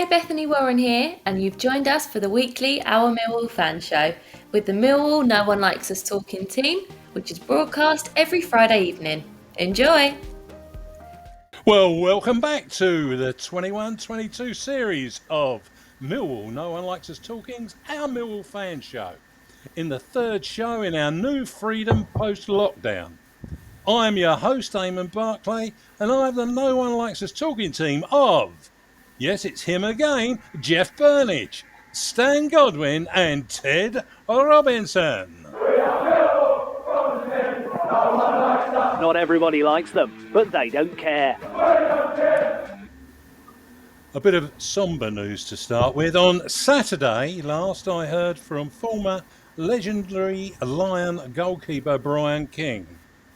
Bethany Warren here, and you've joined us for the weekly Our Millwall fan show with the Millwall No One Likes Us Talking team, which is broadcast every Friday evening. Enjoy! Well, welcome back to the 21-22 series of Millwall No One Likes Us Talking's Our Millwall fan show, in the third show in our new freedom post-lockdown. I'm your host, Eamonn Barclay, and I have the No One Likes Us Talking team of, yes, it's him again, Jeff Burnige, Stan Godwin and Ted Robinson. Not everybody likes them, but they don't care. A bit of sombre news to start with. On Saturday last, I heard from former legendary Lion goalkeeper Brian King,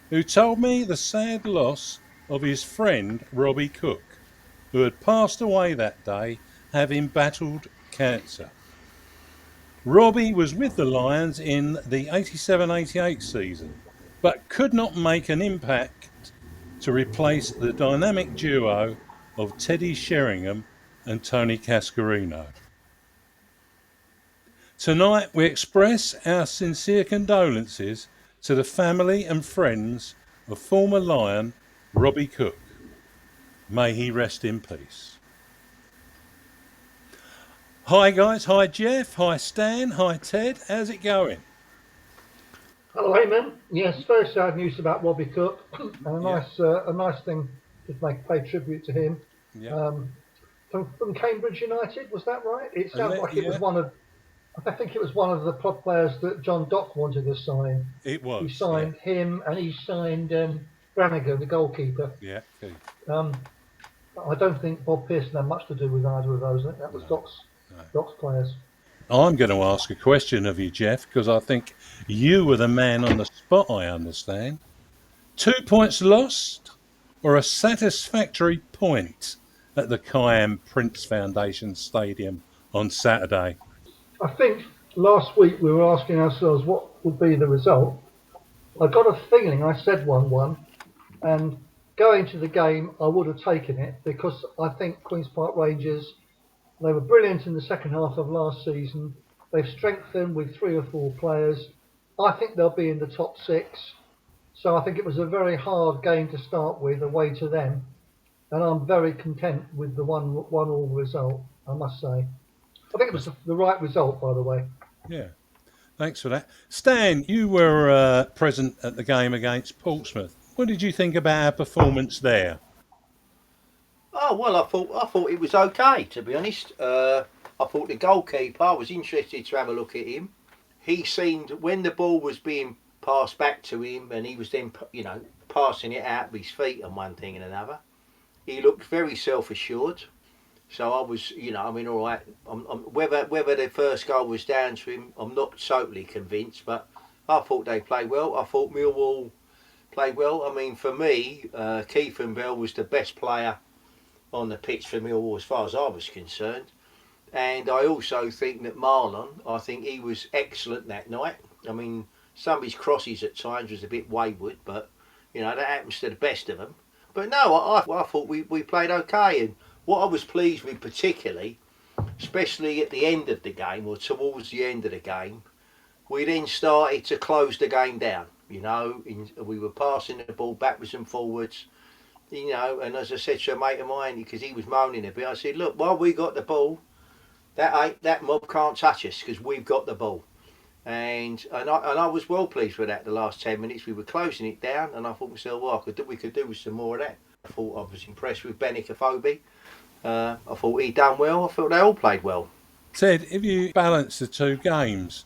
who told me the sad loss of his friend Robbie Cooke, who had passed away that day, having battled cancer. Robbie was with the Lions in the 87-88 season, but could not make an impact to replace the dynamic duo of Teddy Sheringham and Tony Cascarino. Tonight we express our sincere condolences to the family and friends of former Lion Robbie Cooke. May he rest in peace. Hi guys, hi Jeff, hi Stan, hi Ted, how's it going? Hello, Eamonn. Yes, very sad news about Robbie Cooke, and a nice thing to pay tribute to him. Yeah. From Cambridge United, was that right? It sounds like it was one of. I think it was one of the club players that John Dock wanted to sign. It was. He signed him, and he signed Brannigan, the goalkeeper. Yeah. Okay. I don't think Bob Pearson had much to do with either of those. I think that was Dock's players. I'm going to ask a question of you, Jeff, because I think you were the man on the spot, I understand. 2 points lost or a satisfactory point at the Kiam Prince Foundation Stadium on Saturday? I think last week we were asking ourselves what would be the result. I got a feeling I said 1-1, and going to the game I would have taken it because I think Queen's Park Rangers, they were brilliant in the second half of last season. They've strengthened with 3 or 4 players. I think they'll be in the top 6. So I think it was a very hard game to start with, away to them. And I'm very content with the 1-1 result, I must say. I think it was the right result, by the way. Yeah, thanks for that. Stan, you were present at the game against Portsmouth. What did you think about our performance there? Oh well, I thought it was okay, to be honest. I thought the goalkeeper, I was interested to have a look at him. He seemed, when the ball was being passed back to him and he was then, passing it out of his feet and one thing and another, he looked very self-assured. So I was, all right. Whether the first goal was down to him, I'm not totally convinced, but I thought they played well. I thought Millwall played well. I mean, for me, Keithan Bell was the best player on the pitch for Millwall as far as I was concerned. And I also think that Marlon, I think he was excellent that night. I mean, some of his crosses at times was a bit wayward, but, that happens to the best of them. But no, I thought we played okay. And what I was pleased with particularly, especially at the end of the game, or towards the end of the game, we then started to close the game down. We were passing the ball backwards and forwards. And as I said to a mate of mine, because he was moaning a bit, I said, look, while we got the ball, that mob can't touch us because we've got the ball. And I was well pleased with that. The last 10 minutes, we were closing it down, and I thought to myself, well, we could do with some more of that. I thought I was impressed with Benicophobe. I thought he done well. I thought they all played well. Ted, if you balance the 2 games,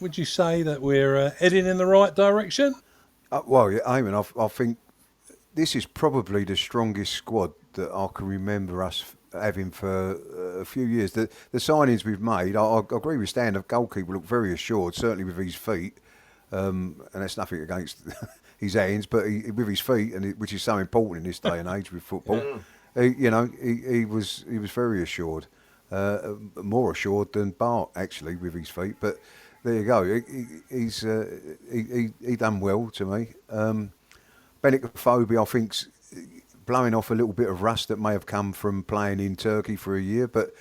would you say that we're heading in the right direction? Well, yeah, Eamonn, I think this is probably the strongest squad that I can remember us having for a few years. The signings we've made, I agree with Stan, the goalkeeper looked very assured, certainly with his feet, and that's nothing against his hands, but with his feet, which is so important in this day and age with football. He was very assured, more assured than Bart actually with his feet. But there you go. He done well to me. Benicophobe, I think's blowing off a little bit of rust that may have come from playing in Turkey for a year, but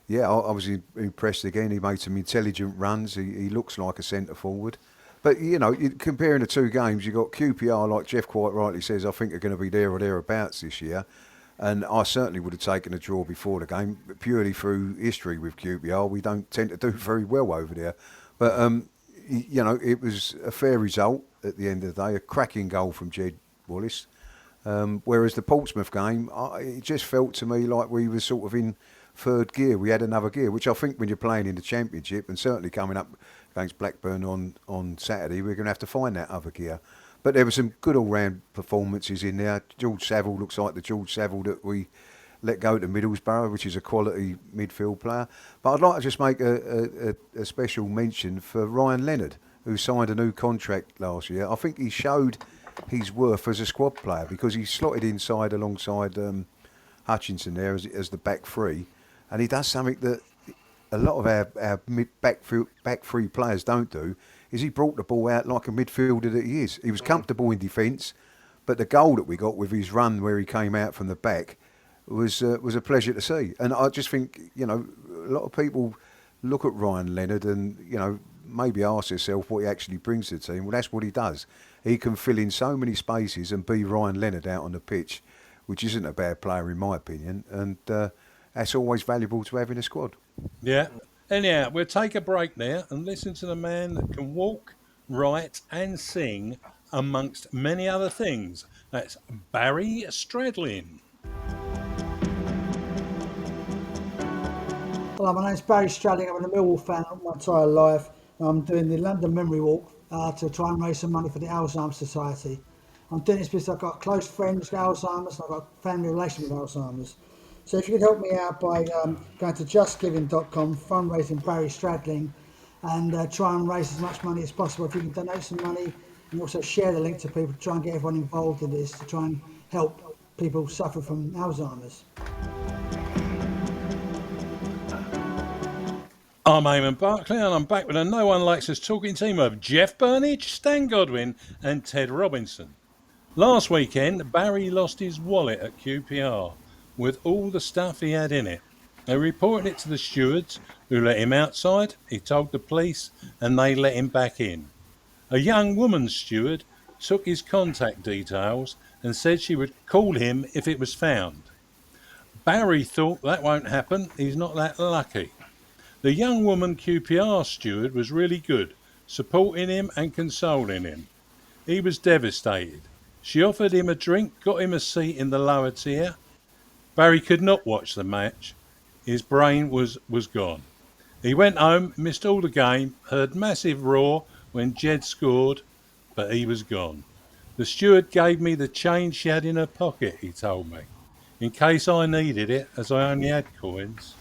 yeah, I was impressed again. He made some intelligent runs. He looks like a centre forward. But, comparing the two games, you've got QPR, like Jeff quite rightly says, I think are going to be there or thereabouts this year. And I certainly would have taken a draw before the game, purely through history with QPR. We don't tend to do very well over there. But, it was a fair result at the end of the day, a cracking goal from Jed Wallace. Whereas the Portsmouth game, it just felt to me like we were sort of in third gear. We had another gear, which I think when you're playing in the Championship, and certainly coming up against Blackburn on Saturday, we're going to have to find that other gear. But there were some good all-round performances in there. George Saville looks like the George Saville that we let go to Middlesbrough, which is a quality midfield player. But I'd like to just make a special mention for Ryan Leonard, who signed a new contract last year. I think he showed his worth as a squad player because he slotted inside alongside Hutchinson there as the back three. And he does something that a lot of our back three players don't do, is he brought the ball out like a midfielder that he is. He was comfortable in defence, but the goal that we got with his run where he came out from the back was a pleasure to see. And I just think, a lot of people look at Ryan Leonard and, maybe ask yourself what he actually brings to the team. Well, that's what he does. He can fill in so many spaces and be Ryan Leonard out on the pitch, which isn't a bad player in my opinion. And that's always valuable to have in a squad. Yeah. Anyhow, we'll take a break now and listen to the man that can walk, write and sing, amongst many other things. That's Barrie Stradling. Hello, my name's Barrie Stradling. I'm a Millwall fan my entire life. I'm doing the London Memory Walk to try and raise some money for the Alzheimer's Society. I'm doing this because I've got close friends with Alzheimer's and I've got a family relation with Alzheimer's. So if you could help me out by going to justgiving.com, fundraising Barrie Stradling, and try and raise as much money as possible. If you can donate some money and also share the link to people to try and get everyone involved in this, to try and help people suffer from Alzheimer's. I'm Eamonn Barclay and I'm back with a No One Likes Us talking team of Jeff Burnige, Stan Godwin and Ted Robinson. Last weekend, Barrie lost his wallet at QPR with all the stuff he had in it. They reported it to the stewards who let him outside. He told the police and they let him back in. A young woman steward took his contact details and said she would call him if it was found. Barrie thought that won't happen, he's not that lucky. The young woman QPR steward was really good, supporting him and consoling him. He was devastated. She offered him a drink, got him a seat in the lower tier. Barrie could not watch the match. His brain was gone. He went home, missed all the game, heard massive roar when Jed scored, but he was gone. The steward gave me the change she had in her pocket, he told me, in case I needed it, as I only had coins.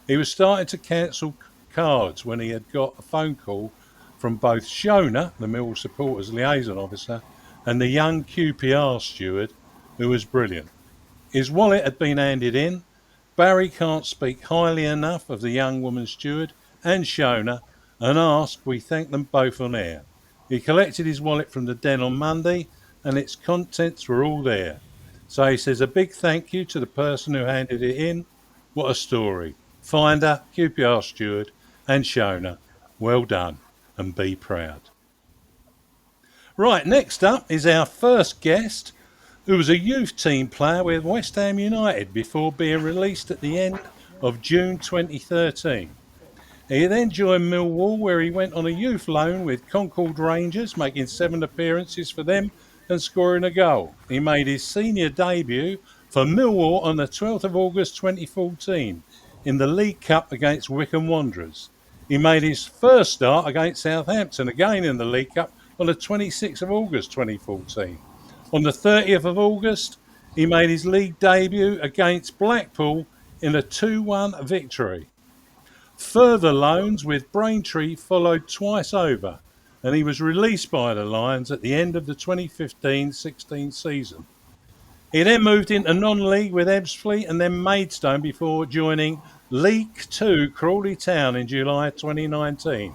He was starting to cancel cards when he had got a phone call from both Shona, the Millwall supporters liaison officer, and the young QPR steward, who was brilliant. His wallet had been handed in. Barrie can't speak highly enough of the young woman steward and Shona and asked we thank them both on air. He collected his wallet from the den on Monday and its contents were all there. So he says a big thank you to the person who handed it in. What a story. Finder, QPR steward and Shona, well done and be proud. Right, next up is our first guest, who was a youth team player with West Ham United before being released at the end of June 2013. He then joined Millwall, where he went on a youth loan with Concord Rangers, making 7 appearances for them and scoring a goal. He made his senior debut for Millwall on the 12th of August 2014 in the League Cup against Wycombe Wanderers. He made his first start against Southampton, again in the League Cup, on the 26th of August 2014. On the 30th of August, he made his league debut against Blackpool in a 2-1 victory. Further loans with Braintree followed twice over, and he was released by the Lions at the end of the 2015-16 season. He then moved into non-league with Ebbsfleet and then Maidstone before joining League 2 Crawley Town in July 2019,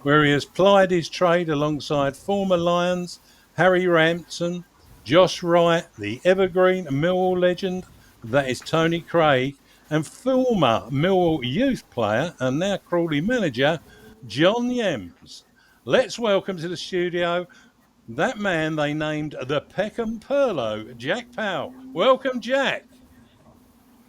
where he has plied his trade alongside former Lions Harry Rampton, Josh Wright, the evergreen Millwall legend, that is Tony Craig, and former Millwall youth player and now Crawley manager, John Yems. Let's welcome to the studio that man they named the Peckham Perlo, Jack Powell. Welcome, Jack.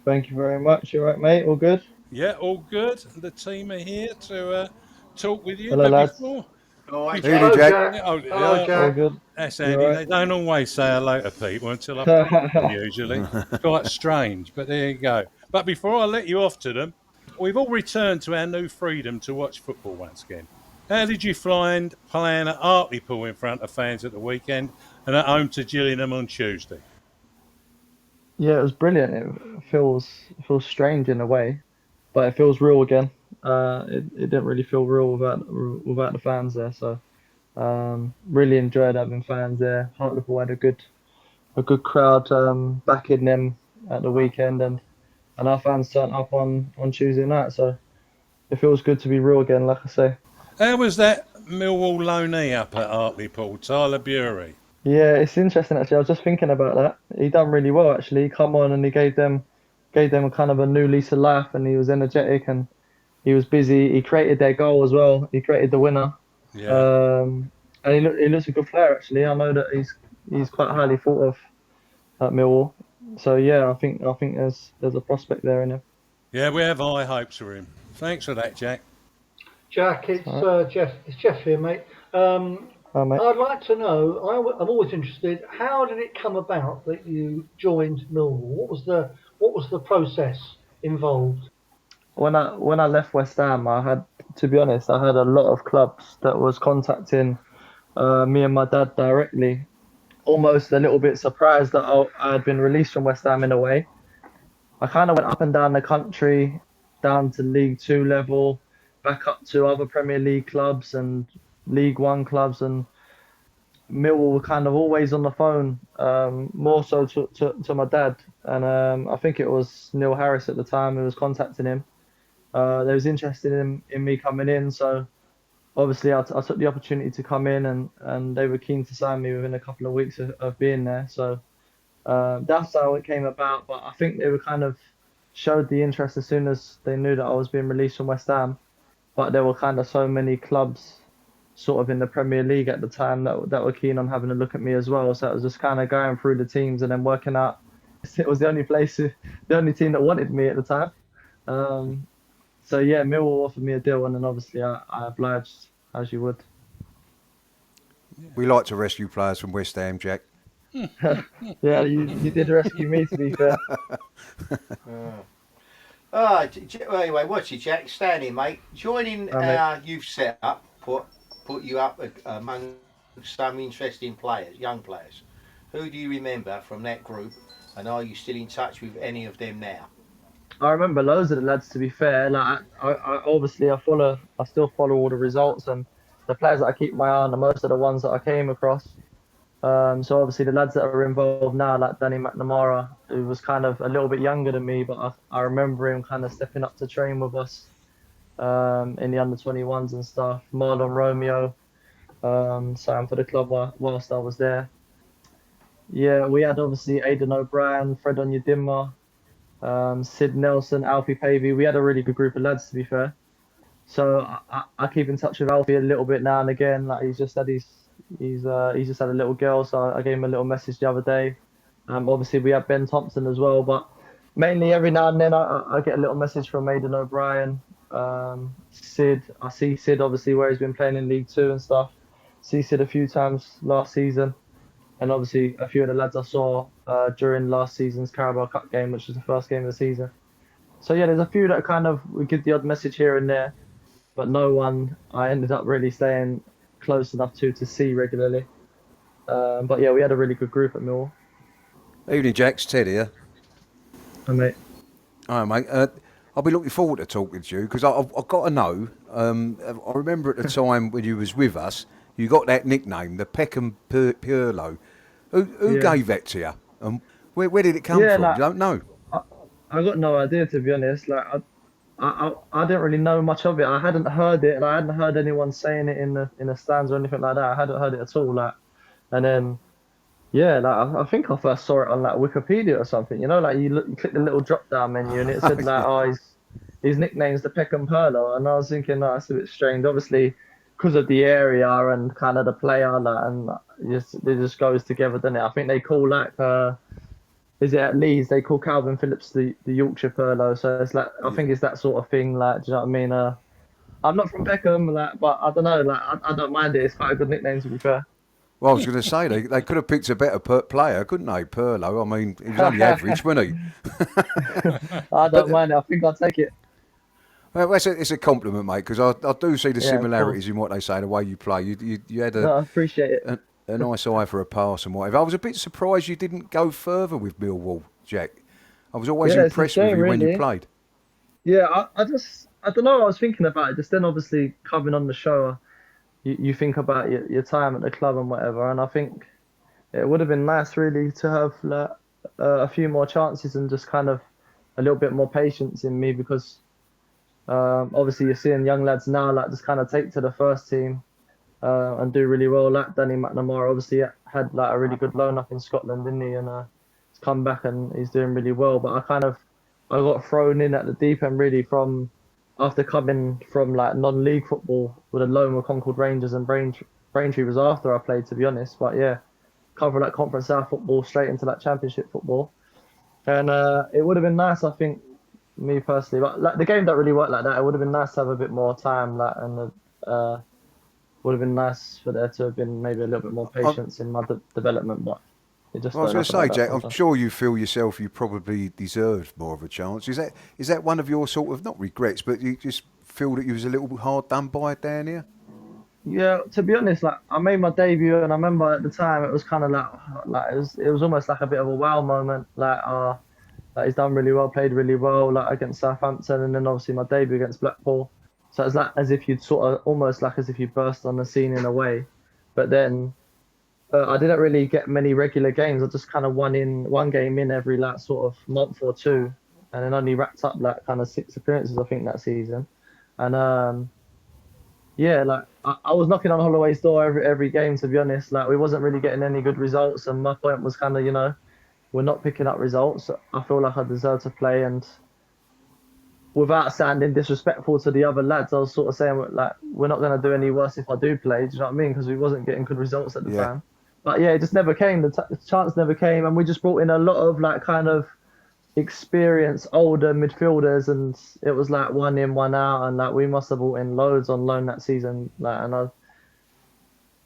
Thank you very much. You all right, mate? All good? Yeah, all good. The team are here to talk with you. Hello, But lads. before, All right, Evening, Hello, Jack. Jack. oh, Hello, All Jack. good? that's You Andy. all They right? don't always say hello to people until I've talked to them, usually. Quite strange, but there you go. But before I let you off to them, we've all returned to our new freedom to watch football once again. How did you find playing at Hartlepool in front of fans at the weekend and at home to Gillingham on Tuesday? Yeah, it was brilliant. It feels strange in a way, but it feels real again. It didn't really feel real without the fans there. So really enjoyed having fans there. Hartlepool had a good crowd backing them at the weekend, and our fans turned up on Tuesday night. So it feels good to be real again, like I say. How was that Millwall loanee up at Hartlepool, Tyler Bury? Yeah, it's interesting actually. I was just thinking about that. He done really well actually. He come on and he gave them a kind of a new lease of life, and he was energetic and he was busy. He created their goal as well. He created the winner. Yeah. And he looks a good player actually. I know that he's quite highly thought of at Millwall. So yeah, I think there's a prospect there in him. Yeah, we have high hopes for him. Thanks for that, Jack. Jack, it's Jeff. It's Jeff here, mate. Mate. I'd like to know. I'm always interested. How did it come about that you joined Millwall? What was the process involved? When I left West Ham, to be honest, I had a lot of clubs that was contacting me and my dad directly. Almost a little bit surprised that I had been released from West Ham in a way. I kind of went up and down the country, down to League Two level, back up to other Premier League clubs and League One clubs, and Millwall were kind of always on the phone, more so to my dad. And I think it was Neil Harris at the time who was contacting him. They was interested in me coming in, so obviously I took the opportunity to come in, and they were keen to sign me within a couple of weeks of being there. So that's how it came about. But I think they were kind of showed the interest as soon as they knew that I was being released from West Ham. But there were kind of so many clubs sort of in the Premier League at the time that were keen on having a look at me as well. So it was just kind of going through the teams and then working out. It was the only team that wanted me at the time. So yeah, Millwall offered me a deal, and then obviously I obliged, as you would. We like to rescue players from West Ham, Jack. Yeah, you did rescue me, to be fair. Anyway, watch it, Jack. Standing, mate. Joining our youth setup put you up among some interesting players, young players. Who do you remember from that group, and are you still in touch with any of them now? I remember loads of the lads, to be fair. Like I obviously I still follow all the results, and the players that I keep my eye on are most of the ones that I came across. So obviously the lads that are involved now, like Danny McNamara, who was kind of a little bit younger than me, but I remember him kind of stepping up to train with us in the under-21s and stuff. Marlon Romeo, signed for the club whilst I was there. Yeah, we had obviously Aidan O'Brien, Fred Onyedinma, Sid Nelson, Alfie Pavey. We had a really good group of lads, to be fair. So I keep in touch with Alfie a little bit now and again. Like he's just had a little girl, so I gave him a little message the other day. Obviously we have Ben Thompson as well, but mainly every now and then I get a little message from Aidan O'Brien. Sid, I see Sid obviously where he's been playing in League Two and stuff. See Sid a few times last season, and obviously a few of the lads I saw during last season's Carabao Cup game, which was the first game of the season. So yeah, there's a few that kind of we give the odd message here and there, but no one I ended up really staying close enough to see regularly. But yeah, we had a really good group at Millwall. Evening, Jack. It's Ted here. Hi, mate. Hi, mate. I'll be looking forward to talking to you because I've got to know. I remember at the time when you was with us, you got that nickname, the Peckham Perlo. Who gave that to you? And where did it come from? Like, You don't know. I got no idea, to be honest. Like I didn't really know much of it. I hadn't heard it. I hadn't heard anyone saying it in the stands or anything like that. I hadn't heard it at all. Like, and then Yeah, like I think I first saw it on like Wikipedia or something. You know, like you click the little drop down menu and it said like, Yeah. oh, his nickname's the Peckham Perlo, and I was thinking, no, that's a bit strange. Obviously, because of the area and kind of the player, like, and just it just goes together, doesn't it? I think they call like is it at Leeds? They call Calvin Phillips the Yorkshire Perlo, so it's like I think it's that sort of thing. Like, do you know what I mean? I'm not from Peckham, like, but I don't know, like I don't mind it. It's quite a good nickname to be fair. Well, I was going to say they could have picked a better player, couldn't they, Perlo? I mean, he was only average, wasn't he? I don't But mind it. I think I'll take it. well, it's a compliment, mate, because I do see the Yeah, of course. similarities in what they say, the way you play. You had No, I appreciate it. a nice eye for a pass and whatever. I was a bit surprised you didn't go further with Millwall, Jack. I was always Yeah, it's a impressed with shame, you when you really. played. Yeah, I don't know. I was thinking about it. Just then, obviously, coming on the show, you think about your time at the club and whatever. And I think it would have been nice, really, to have like, a few more chances and just kind of a little bit more patience in me because obviously you're seeing young lads now like just kind of take to the first team and do really well. Like Danny McNamara, obviously had like a really good loan up in Scotland, didn't he? And he's come back and he's doing really well. But I got thrown in at the deep end really from after coming from like non-league football with a loan with Concord Rangers and Braintree was after I played, to be honest. But yeah, cover like Conference South football straight into like Championship football, and it would have been nice, I think, me personally. But like the game don't really work like that. It would have been nice to have a bit more time, like, and would have been nice for there to have been maybe a little bit more I, patience in my development. But it just I was don't going to happen say, like that Jack, I'm sometimes. sure you feel yourself you probably deserved more of a chance. Is that one of your sort of, not regrets, but you just feel that you was a little hard done by down here? Yeah, to be honest, like I made my debut, and I remember at the time it was kind of like it was almost like a bit of a wow moment. Like he's done really well, played really well, like against Southampton, and then obviously my debut against Blackpool. So it's like as if you'd sort of almost like as if you burst on the scene in a way. But then I didn't really get many regular games. I just kind of one game in every like sort of month or two, and then only wrapped up like kind of 6 appearances I think that season. And yeah, like I was knocking on Holloway's door every game, to be honest. Like we wasn't really getting any good results, and my point was kind of, we're not picking up results. I feel like I deserve to play, and without sounding disrespectful to the other lads, I was sort of saying like we're not going to do any worse if I do play. Do you know what I mean? Because we wasn't getting good results at the Yeah. time. But yeah, it just never came. The chance never came, and we just brought in a lot of like kind of experienced older midfielders, and it was like one in, one out, and like we must have brought in loads on loan that season. Like, and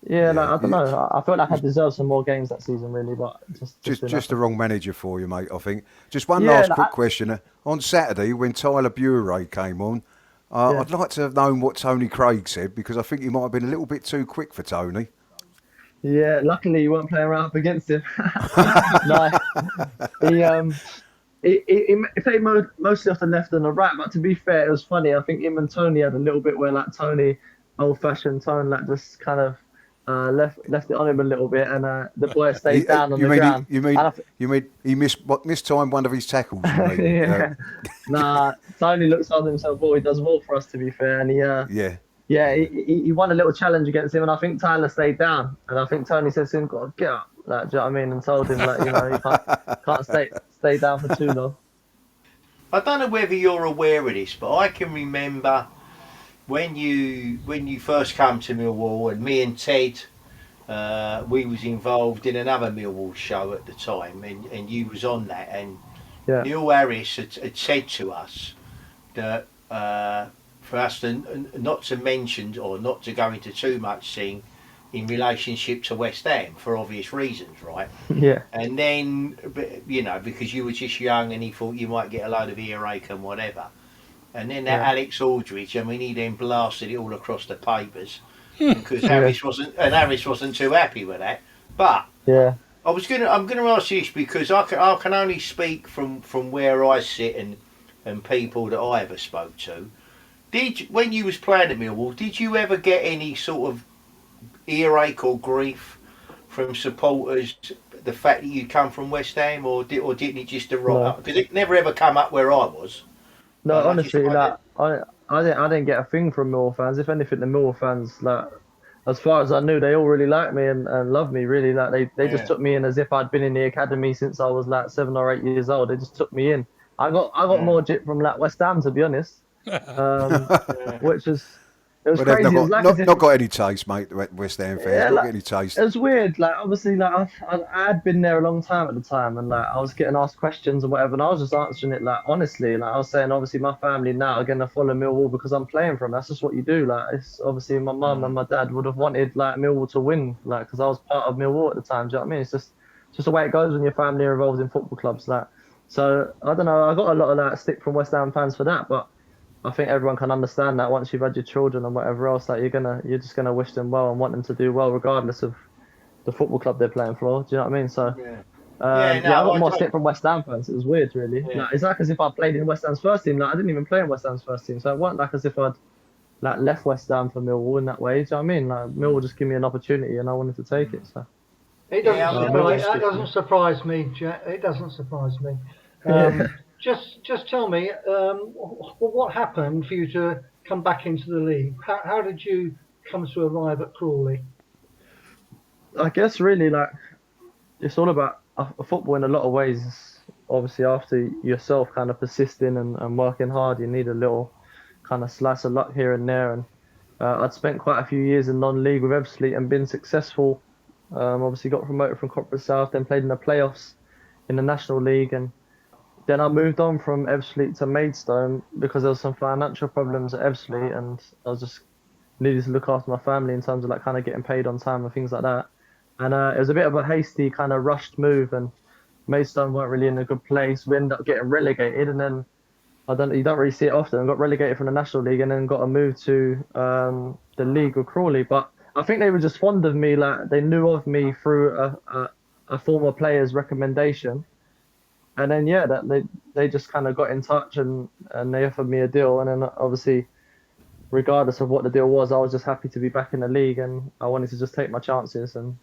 yeah, like Yeah. I don't know. I felt like I deserved some more games that season, really, but just didn't Just the happen. wrong manager for you, mate, I think. Just one Yeah, last quick question. On Saturday, when Tyler Bure came on, yeah, I'd like to have known what Tony Craig said, because I think he might have been a little bit too quick for Tony. yeah. Luckily, you weren't playing right up against him. No, he he played mostly off the left and the right. But to be fair, it was funny. I think him and Tony had a little bit where like Tony, old-fashioned Tone, like just kind of left it on him a little bit, and the boy stayed down on You the mean ground. And you mean he mistimed one of his tackles? You mean? yeah, nah, Tony looks on himself. Well, he does well for us, to be fair, and Yeah. yeah, he won a little challenge against him, and I think Tyler stayed down, and I think Tony said to him, "God, get up," like, do you know what I mean, and told him like, you can't stay down for too long. I don't know whether you're aware of this, but I can remember when you first come to Millwall, and me and Ted, we was involved in another Millwall show at the time, and you was on that, and Yeah, Neil Harris had said to us that for us to not to mention or not to go into too much thing in relationship to West Ham for obvious reasons, right? yeah, And then, because you were just young and he thought you might get a load of earache and whatever. And then that yeah, Alex Aldridge, I mean, he then blasted it all across the papers because yeah, Harris wasn't too happy with that. But yeah, I'm gonna ask you this because I can only speak from where I sit and people that I ever spoke to. When you was playing at Millwall, did you ever get any sort of earache or grief from supporters? The fact that you come from West Ham, or didn't it just arrive? no. Because it never ever come up where I was, No, and I just honestly, wondered. like I didn't get a thing from Millwall fans. If anything, the Millwall fans like as far as I knew, they all really liked me and loved me. Really, like they just took me in as if I'd been in the academy since I was like 7 or 8 years old. They just took me in. I got more jip from like West Ham, to be honest. Which was it was But they've crazy. It was like as if not got any taste, mate. The West Ham fans yeah, not like, got any taste. it was weird. Like obviously, like I had been there a long time at the time, and like I was getting asked questions and whatever, and I was just answering it like honestly. Like I was saying, obviously my family now are gonna follow Millwall because I'm playing for them. That's just what you do. Like it's obviously my mum and my dad would have wanted like Millwall to win, like because I was part of Millwall at the time. Do you know what I mean? It's just the way it goes when your family are involved in football clubs. Like so, I don't know. I got a lot of like stick from West Ham fans for that, but I think everyone can understand that once you've had your children and whatever else, that you're just gonna wish them well and want them to do well regardless of the football club they're playing for. Do you know what I mean? So I got more stick from West Ham fans. It was weird, really. Yeah. Like, it's like as if I played in West Ham's first team. Like I didn't even play in West Ham's first team, so it wasn't like as if I'd like left West Ham for Millwall in that way. Do you know what I mean? Like Millwall just gave me an opportunity and I wanted to take it. So It that doesn't surprise me, Jack. It doesn't surprise me. Just tell me, what happened for you to come back into the league? How did you come to arrive at Crawley? I guess really like it's all about football in a lot of ways. Obviously, after yourself kind of persisting and working hard, you need a little kind of slice of luck here and there. And I'd spent quite a few years in non-league with Ebbsfleet and been successful. Obviously, got promoted from Conference South, then played in the playoffs in the National League, and then I moved on from Ebbsfleet to Maidstone because there was some financial problems at Ebbsfleet, and I was just needed to look after my family in terms of like kind of getting paid on time and things like that. And it was a bit of a hasty kind of rushed move, and Maidstone weren't really in a good place. We ended up getting relegated, and then you don't really see it often. Got relegated from the National League, and then got a move to the League with Crawley. But I think they were just fond of me, like they knew of me through a former player's recommendation. And then that they just kind of got in touch and they offered me a deal, and then obviously regardless of what the deal was, I was just happy to be back in the league, and I wanted to just take my chances, and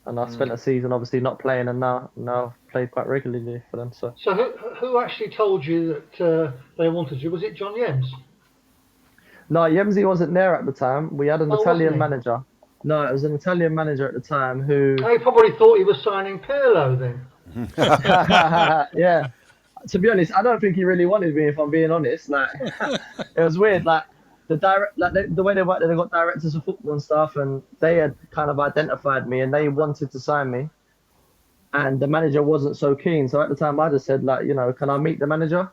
I spent a season obviously not playing, and now I've played quite regularly for them. So who actually told you that they wanted you? Was it John Yems? No, Yemsy wasn't there at the time. We had an Italian wasn't he? manager. No, it was an Italian manager at the time who They probably thought he was signing Pirlo then. yeah. To be honest, I don't think he really wanted me. If I'm being honest, like it was weird. Like the way they worked, they got directors of football and stuff, and they had kind of identified me, and they wanted to sign me, and the manager wasn't so keen. So at the time, I just said like, can I meet the manager?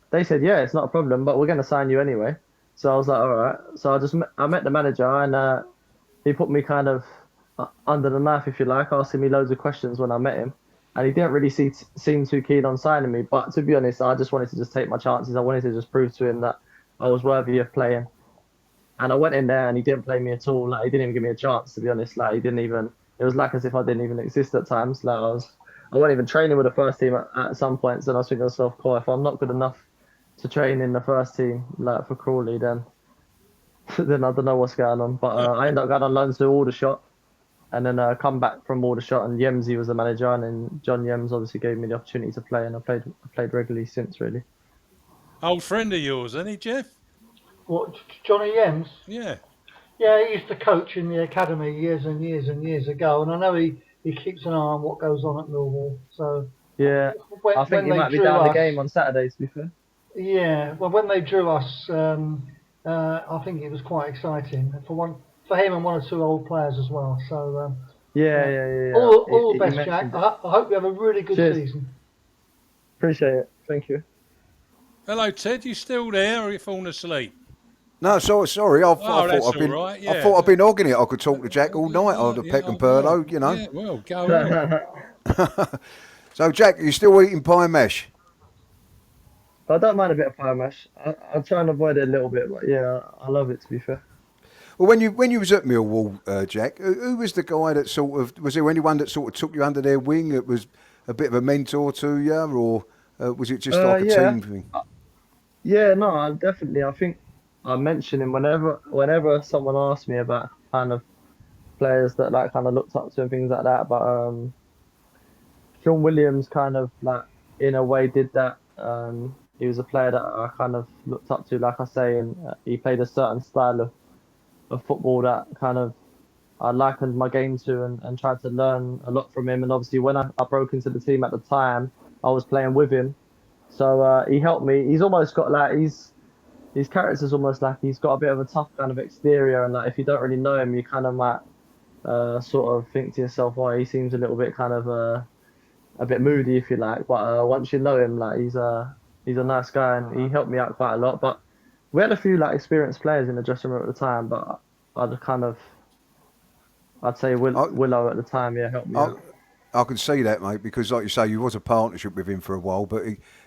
They said, yeah, it's not a problem, but we're going to sign you anyway. So I was like, all right. So I met the manager, and he put me kind of under the knife, if you like, asking me loads of questions when I met him. And he didn't really seem too keen on signing me. But to be honest, I just wanted to just take my chances. I wanted to just prove to him that I was worthy of playing. And I went in there and he didn't play me at all. Like he didn't even give me a chance, to be honest. Like he didn't even. It was like as if I didn't even exist at times. Like I wasn't even training with the first team at some points. And I was thinking to myself, cool, if I'm not good enough to train in the first team, like for Crawley, then I don't know what's going on. But I ended up going on loan to Aldershot. And then come back from Aldershot, and Yemsy was the manager, and then John Yems obviously gave me the opportunity to play, and I played regularly since, really. Old friend of yours, isn't he, Jeff? What, Johnny Yems? Yeah. Yeah, he used to coach in the academy years and years and years ago, and I know he keeps an eye on what goes on at Millwall. So yeah, I think he might be down the game on Saturdays, to be fair. Yeah, well, when they drew us, I think it was quite exciting for him and one or two old players as well. So yeah. All the best, Jack. I hope you have a really good season. Appreciate it. Thank you. Hello, Ted. You still there, or are you falling asleep? No, sorry. I thought I'd been hogging it. I could talk to Jack all night on the Peck and Perlo, Yeah, well, go on. So, Jack, are you still eating pie mash? I don't mind a bit of pie mash. I try and avoid it a little bit, but yeah, I love it, to be fair. Well, when you was at Millwall, Jack, who was the guy that was there anyone that sort of took you under their wing that was a bit of a mentor to you, or was it just like a team thing? Yeah, no, definitely. I think I mention him whenever someone asks me about kind of players that like kind of looked up to and things like that. But Sean Williams kind of like in a way did that. He was a player that I kind of looked up to, like I say, and he played a certain style of football that kind of I likened my game to and tried to learn a lot from him. And obviously, when I broke into the team at the time, I was playing with him, so he helped me. He's almost got like his character's almost like he's got a bit of a tough kind of exterior, and like if you don't really know him, you kind of might sort of think to yourself, oh, he seems a little bit kind of a bit moody, if you like. But once you know him, like he's a nice guy, and he helped me out quite a lot. But we had a few like experienced players in the dressing room at the time, but I'd say Willow at the time, yeah, helped me out. I can see that, mate, because like you say, you was a partnership with him for a while, but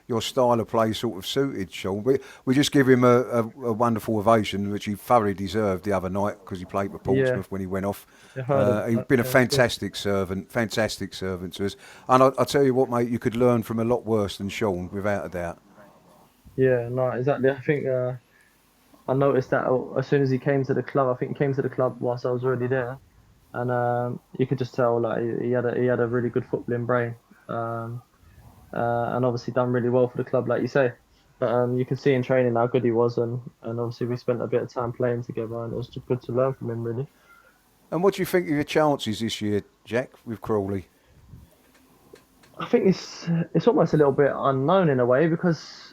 your style of play sort of suited Sean. We just give him a wonderful ovation, which he thoroughly deserved the other night because he played for Portsmouth when he went off. He's been a fantastic servant to us. And I tell you what, mate, you could learn from a lot worse than Sean, without a doubt. Yeah, no, exactly. I think I noticed that as soon as he came to the club. I think he came to the club whilst I was already there. And you could just tell like he had a really good footballing brain, and obviously done really well for the club, like you say. But you can see in training how good he was, and obviously we spent a bit of time playing together, and it was just good to learn from him, really. And what do you think of your chances this year, Jack, with Crawley? I think it's almost a little bit unknown in a way, because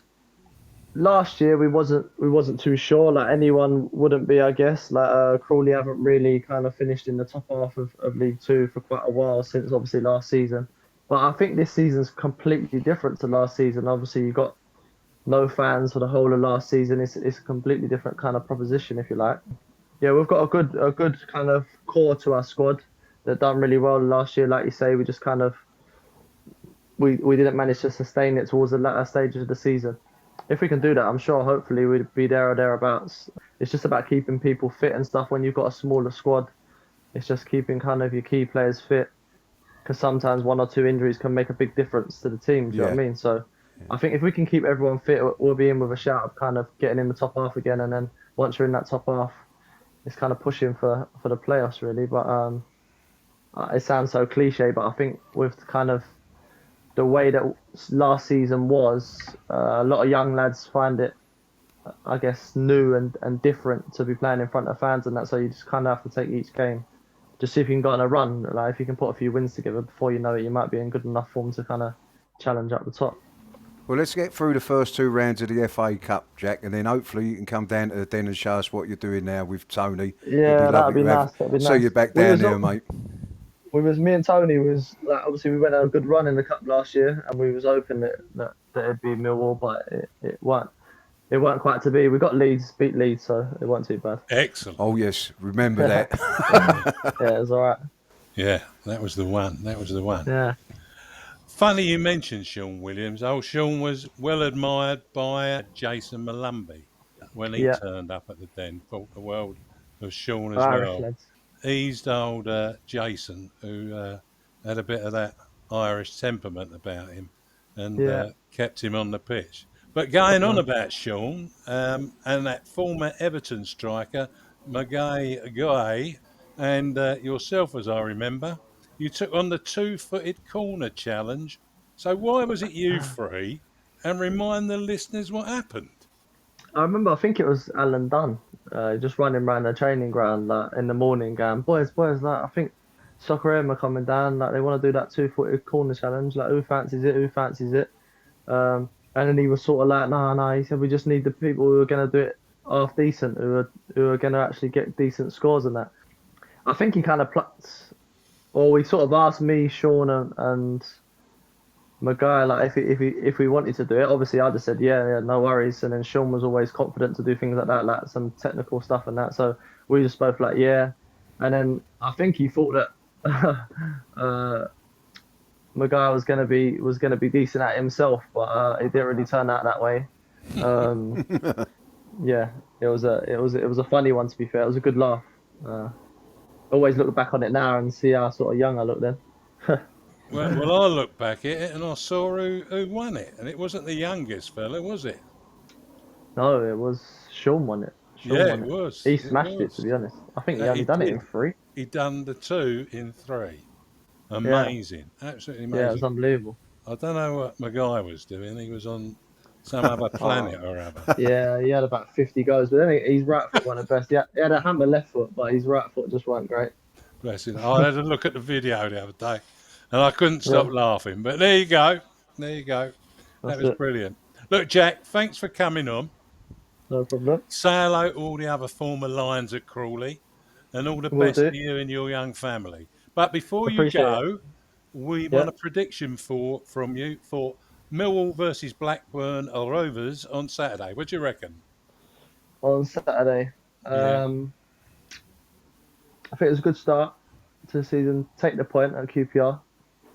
last year we wasn't too sure. Like anyone wouldn't be, I guess. Like Crawley haven't really kind of finished in the top half of League Two for quite a while, since obviously last season. But I think this season's completely different to last season. Obviously you got no fans for the whole of last season. It's a completely different kind of proposition, if you like. Yeah, we've got a good kind of core to our squad that done really well last year. Like you say, we just kind of we didn't manage to sustain it towards the latter stages of the season. If we can do that, I'm sure hopefully we'd be there or thereabouts. It's just about keeping people fit and stuff. When you've got a smaller squad, it's just keeping kind of your key players fit, because sometimes 1 or 2 injuries can make a big difference to the team. Do you know what I mean? So I think if we can keep everyone fit, we'll be in with a shout of kind of getting in the top half again. And then once you're in that top half, it's kind of pushing for the playoffs, really. But it sounds so cliche, but I think with kind of the way that last season was, a lot of young lads find it, I guess, new and different to be playing in front of fans, and that's why you just kind of have to take each game. Just see if you can go on a run. Like if you can put a few wins together, before you know it, you might be in good enough form to kind of challenge up the top. Well, let's get through the first 2 rounds of the FA Cup, Jack, and then hopefully you can come down to the den and show us what you're doing now with Tony. Yeah, that'd be nice. See you back down there, mate. Me and Tony was like, obviously we went on a good run in the cup last year, and we was hoping that it'd be Millwall, but it weren't quite to be. We got beat Leeds, so it wasn't too bad. Excellent. Oh yes, remember that. Yeah, it was all right. Yeah, that was the one. Yeah. Funny you mentioned Sean Williams. Oh, Sean was well admired by Jason Malumbi when he turned up at the den. Thought the world of Sean as well. Lads. Eased old Jason, who had a bit of that Irish temperament about him, and kept him on the pitch. But going on about Sean and that former Everton striker, Mya Graham, and yourself, as I remember, you took on the 2-footed corner challenge. So why was it you three? And remind the listeners what happened. I remember, I think it was Alan Dunn, just running around the training ground like, in the morning going, boys, like, I think Soccer M are coming down, like they want to do that 2-footed corner challenge, like who fancies it? And then he was sort of like, no, he said we just need the people who are going to do it half decent, who are going to actually get decent scores and that. I think he kind of plucked, or he sort of asked me, Sean and my guy, like if we wanted to do it. Obviously I just said yeah, no worries, and then Sean was always confident to do things like that, like some technical stuff and that, so we just both like yeah. And then I think he thought that my guy was gonna be decent at himself, but it didn't really turn out that way. Yeah, it was a funny one, to be fair. It was a good laugh. Always look back on it now and see how sort of young I look then. Well, I look back at it and I saw who won it, and it wasn't the youngest fella, was it? No, it was Sean won it. It was. He smashed it, to be honest. I think he only done it in 3. He done the 2 in 3. Amazing, absolutely amazing. Yeah, it was unbelievable. I don't know what my guy was doing. He was on some other planet or other. Yeah, he had about 50 goals, but then his right foot wasn't the best. He had a hammer left foot, but his right foot just wasn't great. Bless him. I had a look at the video the other day, and I couldn't stop laughing. But there you go. There you go. That was brilliant. Look, Jack, thanks for coming on. No problem. Say hello to all the other former Lions at Crawley, and all the Will best do. to you and your young family. But before you Appreciate go, we want a prediction from you for Millwall versus Blackburn or Rovers on Saturday. What do you reckon? On Saturday. Yeah. I think it was a good start to the season. Take the point at QPR.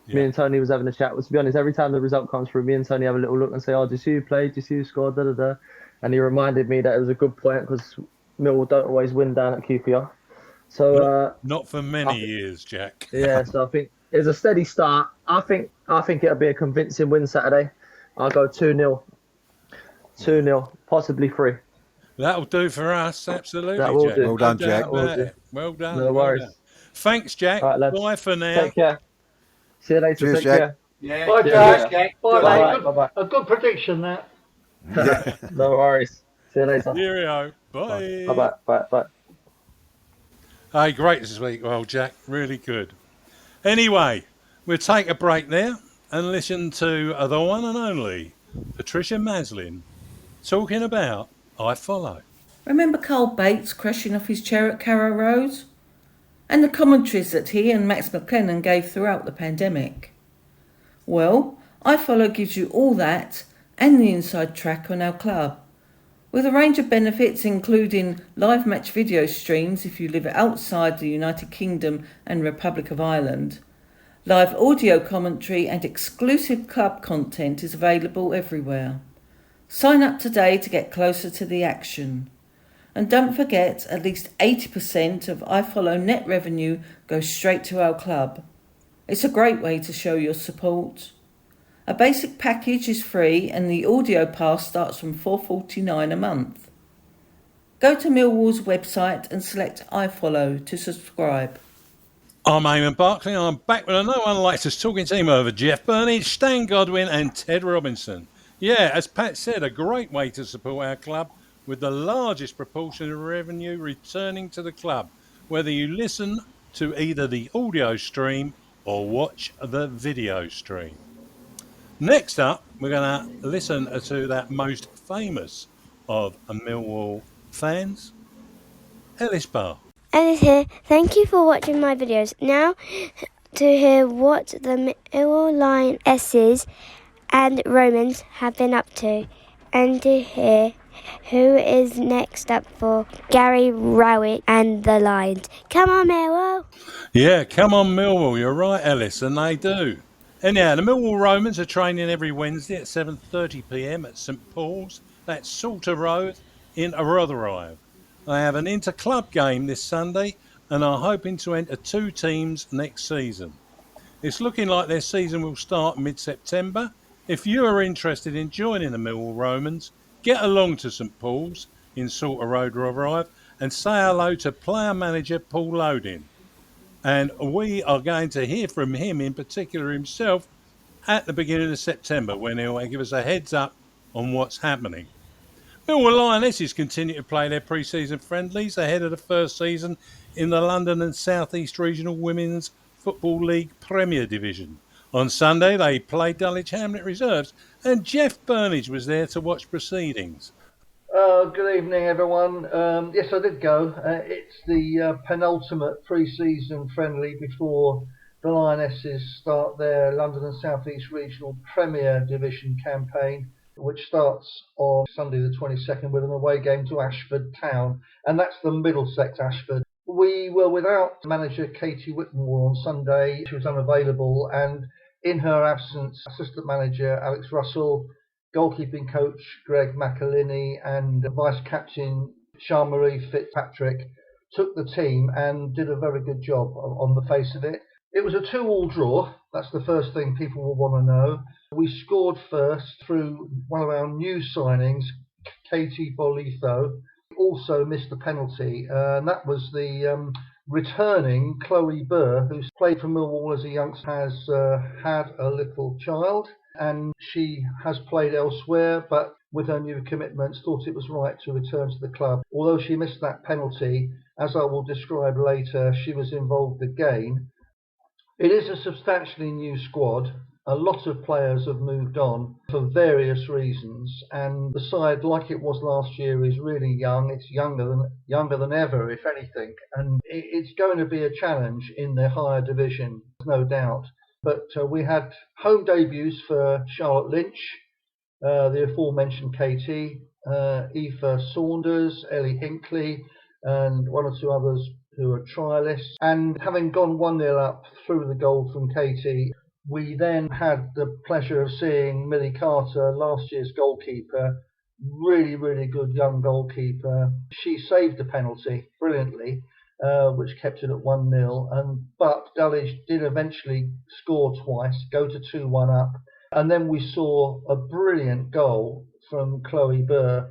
Yeah. Me and Tony was having a chat. To be honest, every time the result comes through, me and Tony have a little look and say, "Oh, do you see who played? Do you see who scored?" Da da da. And he reminded me that it was a good point because Millwall don't always win down at QPR. So not for many years, Jack. Yeah, so I think it's a steady start. I think it'll be a convincing win Saturday. I'll go 2-0. 2-0, possibly 3. That'll do for us, absolutely. That will Jack. do. Well done, Jack. Well done. No worries. Well done. Thanks, Jack. Right, lads. Bye for now. Take care. See you later. Cheers, Take Jack. care. Yeah. Bye, Cheers, Jack. Bye, Bye, mate. bye. A good prediction, that. No worries. See you later. Cheerio. Bye. Bye. Hey, great this week. Well, Jack, really good. Anyway, we'll take a break now and listen to the one and only Patricia Maslin talking about I Follow. Remember Carl Bates crashing off his chair at Carrow Road? And the commentaries that he and Max McLennan gave throughout the pandemic? Well, I Follow gives you all that and the inside track on our club, with a range of benefits including live match video streams if you live outside the United Kingdom and Republic of Ireland. Live audio commentary and exclusive club content is available everywhere. Sign up today to get closer to the action. And don't forget, at least 80% of I Follow net revenue goes straight to our club. It's a great way to show your support. A basic package is free and the audio pass starts from $4.49 a month. Go to Millwall's website and select I Follow to subscribe. I'm Eamonn Barclay. I'm back with a No One Likes Us talking team over Jeff Burnige, Stan Godwin and Ted Robinson. Yeah, as Pat said, a great way to support our club with the largest proportion of revenue returning to the club, whether you listen to either the audio stream or watch the video stream. Next up, we're going to listen to that most famous of Millwall fans, Ellis Barr. Ellis here. Thank you for watching my videos. Now to hear what the Millwall Lionesses and Romans have been up to, and to hear who is next up for Gary Rowett and the Lions. Come on, Millwall! Yeah, come on, Millwall. You're right, Ellis, and they do. Anyhow, the Millwall Romans are training every Wednesday at 7:30 p.m. at St Paul's. That's Salter Road in Rotherhithe. They have an inter-club game this Sunday and are hoping to enter 2 teams next season. It's looking like their season will start mid-September. If you are interested in joining the Millwall Romans, get along to St Paul's in Salter Road, Rotherhithe, and say hello to player manager Paul Lodin. And we are going to hear from him in particular himself at the beginning of September when he'll give us a heads up on what's happening. Millwall Lionesses continue to play their pre-season friendlies ahead of the first season in the London and South East Regional Women's Football League Premier Division. On Sunday, they played Dulwich Hamlet Reserves, and Jeff Burnige was there to watch proceedings. Good evening, everyone. Yes, I did go. It's the penultimate pre-season friendly before the Lionesses start their London and South East Regional Premier Division campaign, which starts on Sunday the 22nd with an away game to Ashford Town, and that's the Middlesex Ashford. We were without manager Katie Whitmore on Sunday. She was unavailable, and in her absence, assistant manager Alex Russell, goalkeeping coach Greg McAliney and vice-captain Jean-Marie Fitzpatrick took the team and did a very good job on the face of it. It was a 2-2 draw. That's the first thing people will want to know. We scored first through one of our new signings, Katie Bolitho. Also missed the penalty, and that was the returning Chloe Burr, who's played for Millwall as a youngster, has had a little child. and she has played elsewhere, but with her new commitments, thought it was right to return to the club. Although she missed that penalty, as I will describe later, she was involved again. It is a substantially new squad. A lot of players have moved on for various reasons, and the side, like it was last year, is really young. It's younger than ever, if anything, and it's going to be a challenge in the higher division, no doubt. But we had home debuts for Charlotte Lynch, the aforementioned Katie, Aoife Saunders, Ellie Hinkley, and one or two others who are trialists. And having gone 1-0 up through the goal from Katie, we then had the pleasure of seeing Millie Carter, last year's goalkeeper, really, really good young goalkeeper. She saved the penalty brilliantly, which kept it at 1-0. But Dulwich did eventually score twice, go to 2-1 up. And then we saw a brilliant goal from Chloe Burr.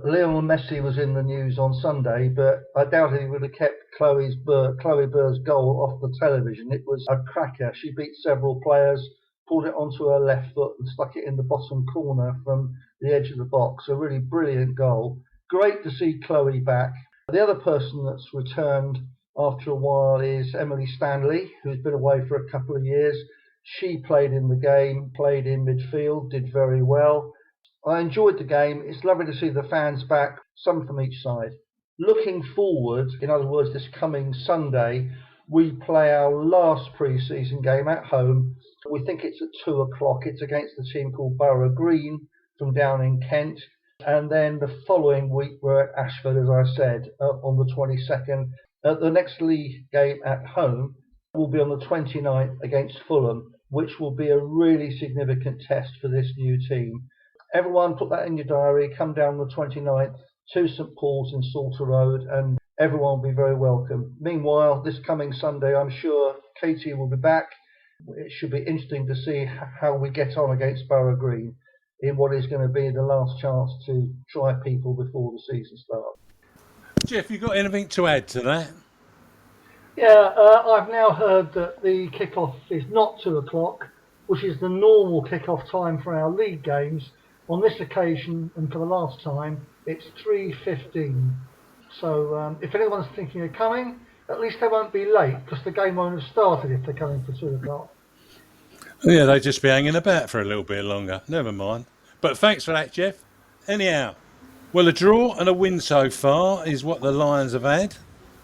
Lionel Messi was in the news on Sunday, but I doubt he would have kept Chloe Burr's goal off the television. It was a cracker. She beat several players, pulled it onto her left foot and stuck it in the bottom corner from the edge of the box. A really brilliant goal. Great to see Chloe back. The other person that's returned after a while is Emily Stanley, who's been away for a couple of years. She played in the game, played in midfield, did very well. I enjoyed the game. It's lovely to see the fans back, some from each side. Looking forward, in other words, this coming Sunday, we play our last pre-season game at home. We think it's at 2 o'clock. It's against a team called Borough Green from down in Kent. And then the following week, we're at Ashford, as I said, on the 22nd. The next league game at home will be on the 29th against Fulham, which will be a really significant test for this new team. Everyone put that in your diary, come down the 29th to St Paul's in Salter Road, and everyone will be very welcome. Meanwhile, this coming Sunday, I'm sure Katie will be back. It should be interesting to see how we get on against Borough Green in what is going to be the last chance to try people before the season starts. Jeff, you got anything to add to that? Yeah, I've now heard that the kick-off is not 2 o'clock, which is the normal kick-off time for our league games. On this occasion, and for the last time, it's 3:15. So if anyone's thinking of coming, at least they won't be late, because the game won't have started if they're coming for 2 o'clock. Yeah, they'd just be hanging about for a little bit longer. Never mind. But thanks for that, Jeff. Anyhow, well, a draw and a win so far is what the Lions have had.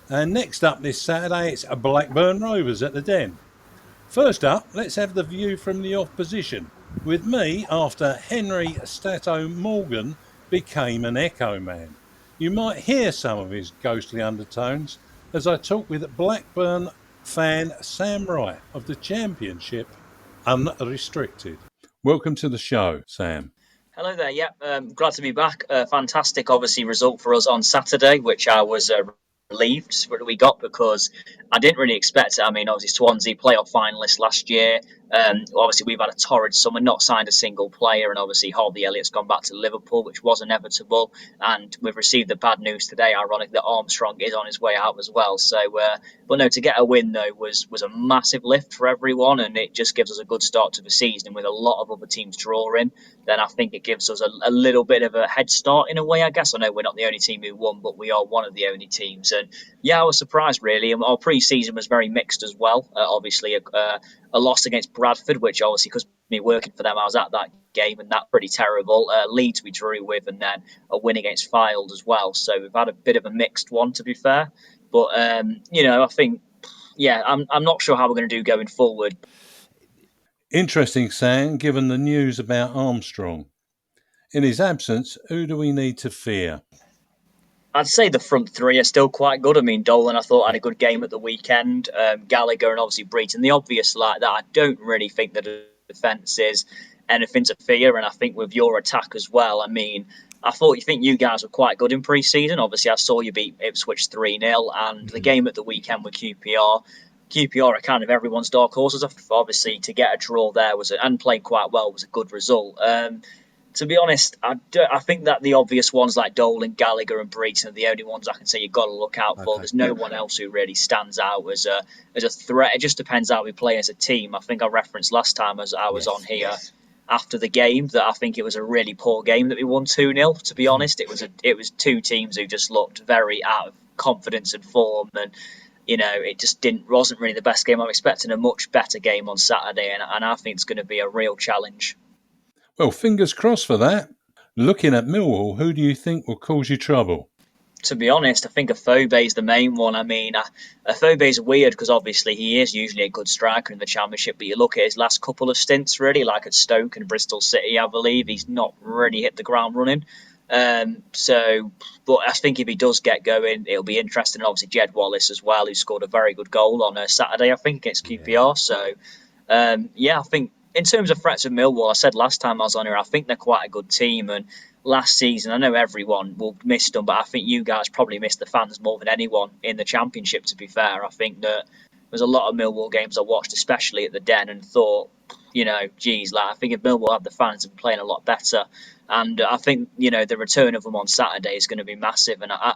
And next up this Saturday, it's a Blackburn Rovers at the Den. First up, let's have the view from the opposition, with me after Henry Stato Morgan became an Echo man. You might hear some of his ghostly undertones as I talk with Blackburn fan Sam Wright of the Championship Unrestricted. Welcome to the show, Sam. Hello there, glad to be back. Fantastic, obviously, result for us on Saturday, which I was relieved what we got, because I didn't really expect it. I mean, obviously Swansea playoff finalists last year. Obviously we've had a torrid summer, not signed a single player, and obviously Harvey Elliott's gone back to Liverpool, which was inevitable. And we've received the bad news today, ironic, that Armstrong is on his way out as well. So, but no, to get a win though was a massive lift for everyone, and it just gives us a good start to the season. With a lot of other teams drawing, then I think it gives us a little bit of a head start in a way, I guess. I know we're not the only team who won, but we are one of the only teams. And yeah, I was surprised really. Our pre-season was very mixed as well. Obviously a loss against Bradford, which obviously, because me working for them, I was at that game, and that's pretty terrible. Leeds we drew with, and then a win against Fylde as well. So we've had a bit of a mixed one, to be fair. But I think, I'm not sure how we're going to do going forward. Interesting, Sam, given the news about Armstrong. In his absence, who do we need to fear? I'd say the front three are still quite good. I mean, Dolan, I thought, had a good game at the weekend. Gallagher and obviously Breton. The obvious like that, I don't really think that the defence is anything to fear. And I think with your attack as well, I mean, I think you guys were quite good in pre-season. Obviously, I saw you beat Ipswich 3-0, and the game at the weekend with QPR are kind of everyone's dark horses. Obviously, to get a draw there and played quite well was a good result. To be honest, I think that the obvious ones like Dolan, Gallagher and Breton are the only ones I can say you've got to look out for. Okay. There's no one else who really stands out as a threat. It just depends how we play as a team. I think I referenced last time as I was on here. after the game that I think it was a really poor game that we won 2-0. To be honest, it was two teams who just looked very out of confidence and form, and it just wasn't really the best game. I'm expecting a much better game on Saturday, and I think it's going to be a real challenge. Well, fingers crossed for that. Looking at Millwall, who do you think will cause you trouble? To be honest, I think Afobe is the main one. I mean, Afobe is weird because obviously he is usually a good striker in the Championship, but you look at his last couple of stints, really, like at Stoke and Bristol City, I believe, he's not really hit the ground running. But I think if he does get going, it'll be interesting. And obviously, Jed Wallace as well, who scored a very good goal on Saturday, I think, against QPR. So, I think in terms of threats of Millwall, I said last time I was on here, I think they're quite a good team. And last season, I know everyone will miss them, but I think you guys probably missed the fans more than anyone in the Championship, to be fair. I think that there's a lot of Millwall games I watched, especially at the Den, and thought, I think if Millwall had the fans, they'd be playing a lot better. And I think, the return of them on Saturday is going to be massive. And I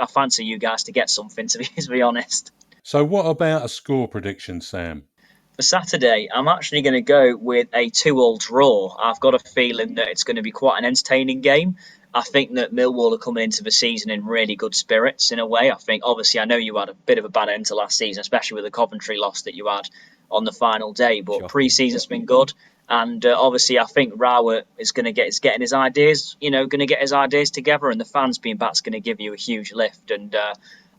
fancy you guys to get something, to be honest. So what about a score prediction, Sam? For Saturday, I'm actually going to go with a 2-2 draw. I've got a feeling that it's going to be quite an entertaining game. I think that Millwall are coming into the season in really good spirits in a way. I think, obviously, I know you had a bit of a bad end to last season, especially with the Coventry loss that you had on the final day. But pre-season's been good. And obviously, I think Rowett is going to get his ideas together, and the fans being back is going to give you a huge lift. And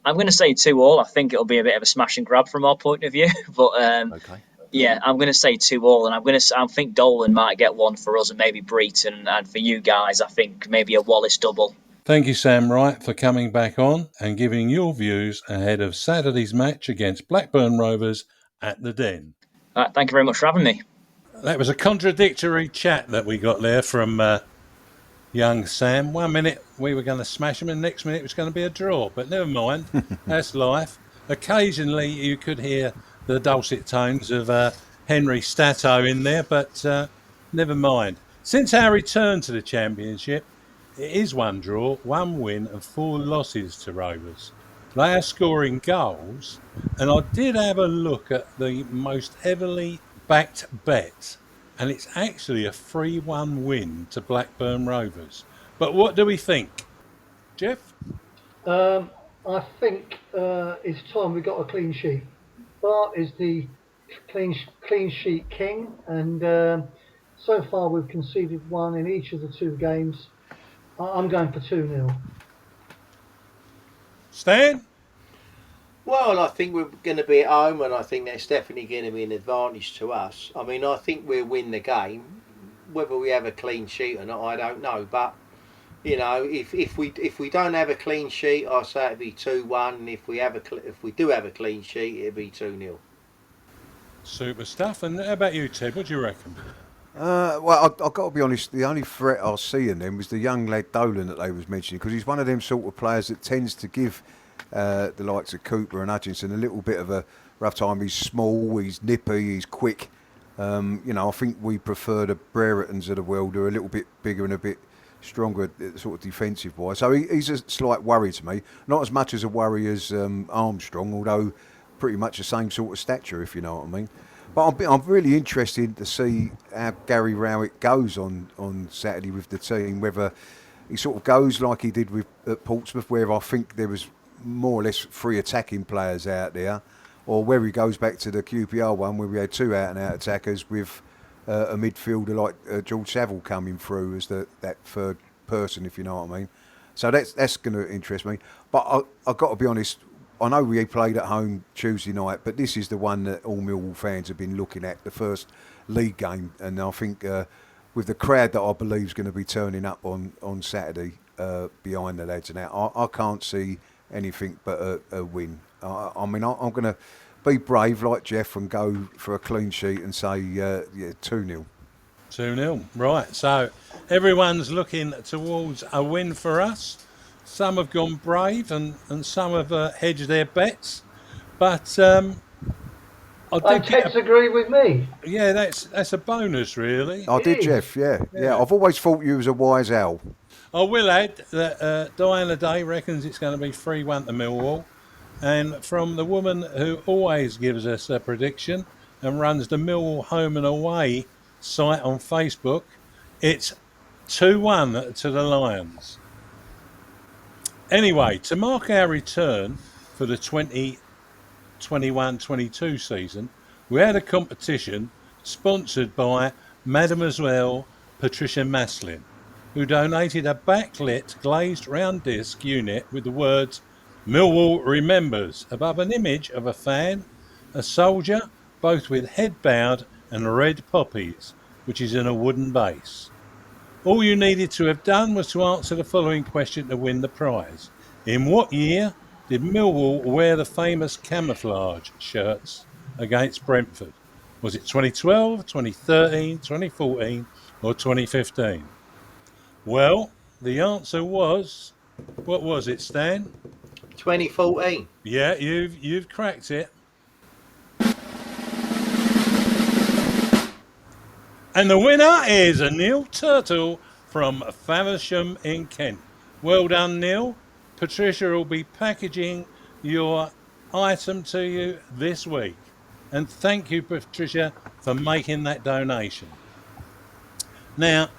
I'm going to say 2-2. I think it'll be a bit of a smash and grab from our point of view. But Okay. yeah, I'm going to say 2-2, and I think Dolan might get one for us, and maybe Breton, and for you guys, I think maybe a Wallace double. Thank you, Sam Wright, for coming back on and giving your views ahead of Saturday's match against Blackburn Rovers at the Den. Thank you very much for having me. That was a contradictory chat that we got there from young Sam. 1 minute we were going to smash him, and the next minute it was going to be a draw. But never mind, that's life. Occasionally you could hear the dulcet tones of Henry Stato in there, but never mind. Since our return to the Championship, it is 1 draw, 1 win and 4 losses to Rovers. They are scoring goals, and I did have a look at the most heavily backed bet, and it's actually a 3-1 win to Blackburn Rovers. But what do we think? Jeff? I think it's time we got a clean sheet. Bart is the clean sheet king, and so far we've conceded 1 in each of the 2 games. I'm going for 2-0. Stan? Well, I think we're going to be at home, and I think that's definitely going to be an advantage to us. I mean, I think we'll win the game. Whether we have a clean sheet or not, I don't know. But if we don't have a clean sheet, I say it'll be 2-1. And if we do have a clean sheet, it'll be 2-0. Super stuff. And how about you, Ted? What do you reckon? Well, I've got to be honest, the only threat I see in them was the young lad Dolan that they was mentioning, because he's one of them sort of players that tends to give the likes of Cooper and Hutchinson a little bit of a rough time. He's small, he's nippy, he's quick. I think we prefer the Brerettons of the world, who are a little bit bigger and a bit stronger sort of defensive wise. So he's a slight worry to me. Not as much as a worry as Armstrong, although pretty much the same sort of stature, if you know what I mean. But I'm really interested to see how Gary Rowett goes on Saturday with the team, whether he sort of goes like he did at Portsmouth, where I think there was more or less 3 attacking players out there, or where he goes back to the QPR one where we had 2 out-and-out attackers with a midfielder like George Saville coming through as that 3rd person, if you know what I mean. So that's going to interest me. But I've got to be honest, I know we played at home Tuesday night, but this is the one that all Millwall fans have been looking at, the first league game. And I think with the crowd that I believe is going to be turning up on Saturday behind the lads and that, I can't see anything but a win. I'm going to be brave like Jeff and go for a clean sheet and say 2-0. 2-0. Right, so everyone's looking towards a win for us. Some have gone brave and some have hedged their bets. But Ted's agree with me. Yeah, that's a bonus, really. I did, Jeff, yeah. I've always thought you was a wise owl. I will add that Diana Day reckons it's going to be 3-1 to Millwall. And from the woman who always gives us a prediction and runs the Millwall home and away site on Facebook. It's 2-1 to the Lions. Anyway, to mark our return for the 2021-22 season, we had a competition sponsored by Mademoiselle Patricia Maslin, who donated a backlit glazed round disc unit with the words "Millwall Remembers" above an image of a fan, a soldier, both with head bowed and red poppies, which is in a wooden base. All you needed to have done was to answer the following question to win the prize. In what year did Millwall wear the famous camouflage shirts against Brentford? Was it 2012, 2013, 2014 or 2015? Well, the answer was, what was it, Stan? 2014. Yeah, you've cracked it. And the winner is Neil Turtle from Faversham in Kent. Well done, Neil. Patricia will be packaging your item to you this week. And thank you, Patricia, for making that donation. Now,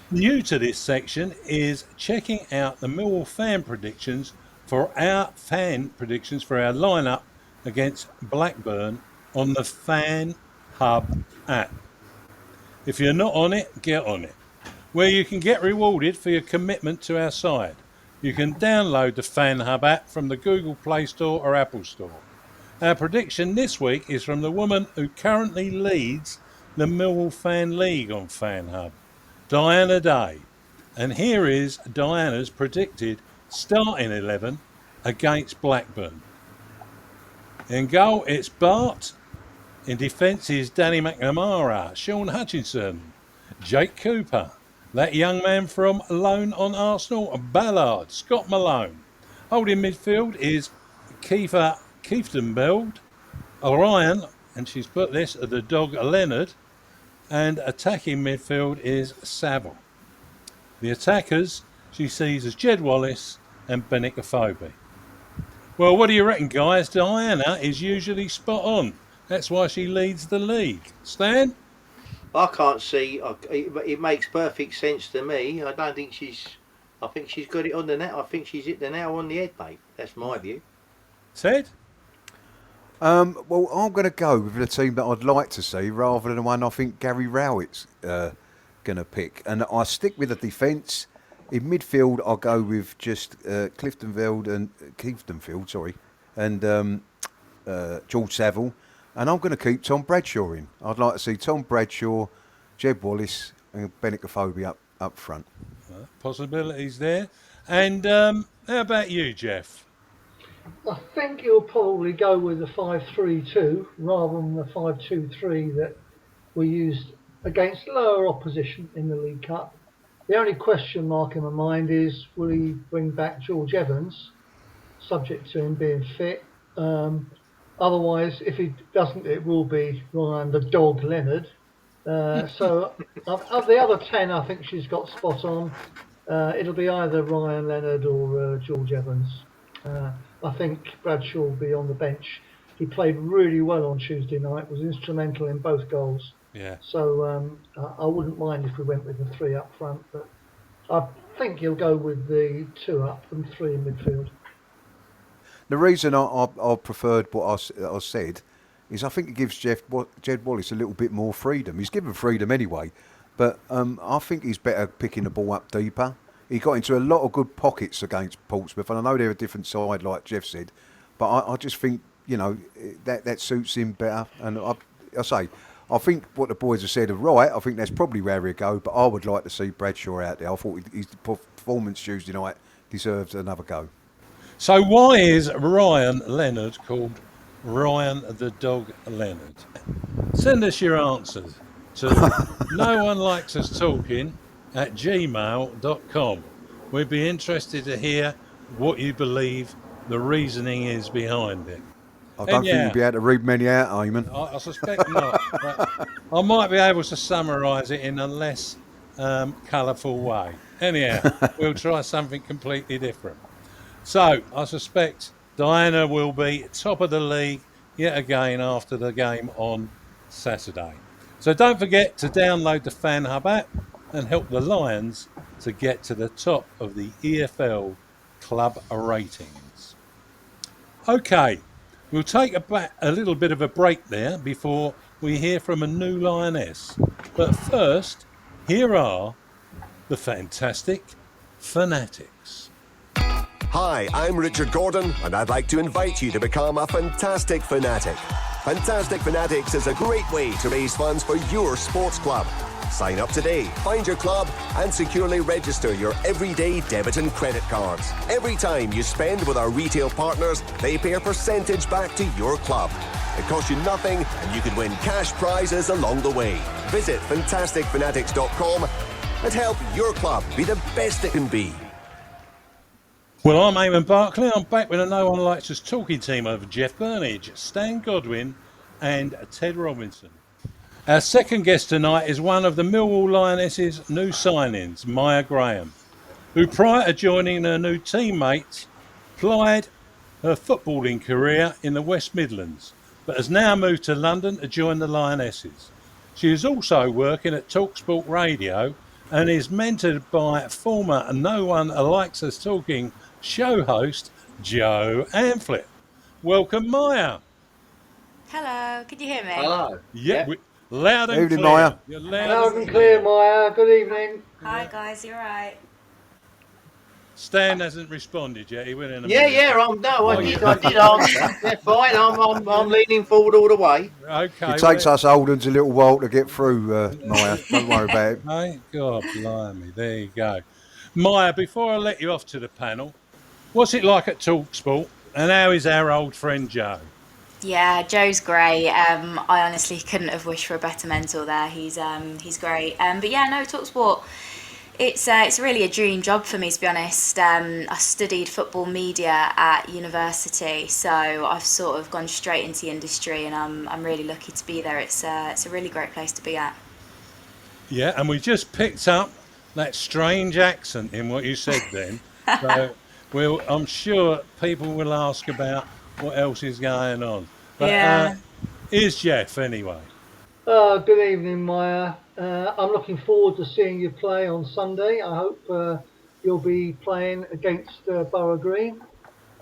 new to this section is checking out the Millwall fan predictions for our lineup against Blackburn on the Fan Hub app. If you're not on it, get on it, where you can get rewarded for your commitment to our side. You can download the Fan Hub app from the Google Play Store or Apple Store. Our prediction this week is from the woman who currently leads the Millwall Fan League on Fan Hub, Diana Day. And here is Diana's predicted starting 11 against Blackburn. In goal, it's Bart. In defence is Danny McNamara, Sean Hutchinson, Jake Cooper, that young man from loan on Arsenal, Ballard, Scott Malone. Holding midfield is Kiefer Kieftenbeld, Orion, and she's put this at the dog Leonard, and attacking midfield is Saville. The attackers she sees as Jed Wallace and Benik Afobe. Well, what do you reckon, guys? Diana is usually spot on. That's why she leads the league. Stan? I can't see. It makes perfect sense to me. I think she's got it on the net. I think she's hit the nail on the head, mate. That's my view. Ted? Well, I'm going to go with the team that I'd like to see rather than the one I think Gary Rowett's going to pick. And I stick with the defence. In midfield, I'll go with just Kieftenbeld and George Saville. And I'm going to keep Tom Bradshaw in. I'd like to see Tom Bradshaw, Jed Wallace and Benik Afobe up front. Possibilities there. And how about you, Jeff? I think you'll probably go with the 5-3-2 rather than the 5-2-3 that we used against lower opposition in the League Cup. The only question mark in my mind is, will he bring back George Evans, subject to him being fit? Otherwise, if he doesn't, it will be Ryan the dog Leonard. So of the other 10, I think she's got spot on. It'll be either Ryan Leonard or George Evans. I think Bradshaw will be on the bench. He played really well on Tuesday night, was instrumental in both goals. Yeah. So I wouldn't mind if we went with the 3 up front, but I think he'll go with the 2 up and 3 in midfield. The reason I preferred what I said is I think it gives Jed Wallace a little bit more freedom. He's given freedom anyway, but I think he's better picking the ball up deeper. He got into a lot of good pockets against Portsmouth, and I know they're a different side, like Jeff said, but I just think, that suits him better. And I think what the boys have said are right. I think that's probably where he'll go, but I would like to see Bradshaw out there. I thought his performance Tuesday night deserves another go. So why is Ryan Leonard called Ryan the Dog Leonard? Send us your answers to noonelikesustalking@gmail.com. We'd be interested to hear what you believe the reasoning is behind it. I don't think you'll be able to read many out, Eamonn. I suspect not. I might be able to summarise it in a less colourful way. Anyhow, we'll try something completely different. So, I suspect Diana will be top of the league yet again after the game on Saturday. So don't forget to download the Fan Hub app and help the Lions to get to the top of the EFL club ratings. Okay, we'll take a little bit of a break there before we hear from a new Lioness. But first, here are the Fantastic Fanatics. Hi, I'm Richard Gordon, and I'd like to invite you to become a Fantastic Fanatic. Fantastic Fanatics is a great way to raise funds for your sports club. Sign up today, find your club, and securely register your everyday debit and credit cards. Every time you spend with our retail partners, they pay a percentage back to your club. It costs you nothing, and you can win cash prizes along the way. Visit fantasticfanatics.com and help your club be the best it can be. Well, I'm Eamonn Barclay. I'm back with a No One Likes Us talking team of Jeff Burnige, Stan Godwin and Ted Robinson. Our second guest tonight is one of the Millwall Lionesses' new signings, Mya Graham, who prior to joining her new teammates, plied her footballing career in the West Midlands, but has now moved to London to join the Lionesses. She is also working at TalkSport Radio and is mentored by former No One Likes Us Talking show host Joe Amphlett. Welcome, Mya. Hello, can you hear me? Hello. Yeah, loud and Evening, clear. Mya. You're Loud and clear, Mya. Good evening. Hi guys, you alright? Stan hasn't responded yet. He went in a Yeah, minute. yeah. I did answer. Yeah, fine. I'm leaning forward all the way. Okay. It takes us old ones a little while to get through, Mya. Don't worry about it. Hey, God blimey. There you go. Mya, before I let you off to the panel, what's it like at TalkSport? And how is our old friend Joe? Yeah, Joe's great. I honestly couldn't have wished for a better mentor there. He's great. But yeah, no, TalkSport. It's really a dream job for me, to be honest. I studied football media at university, so I've sort of gone straight into the industry, and I'm really lucky to be there. It's a really great place to be at. Yeah, and we just picked up that strange accent in what you said then. So I'm sure people will ask about what else is going on. But Yeah. here's Jeff anyway. Good evening, Mya. I'm looking forward to seeing you play on Sunday. I hope you'll be playing against Borough Green.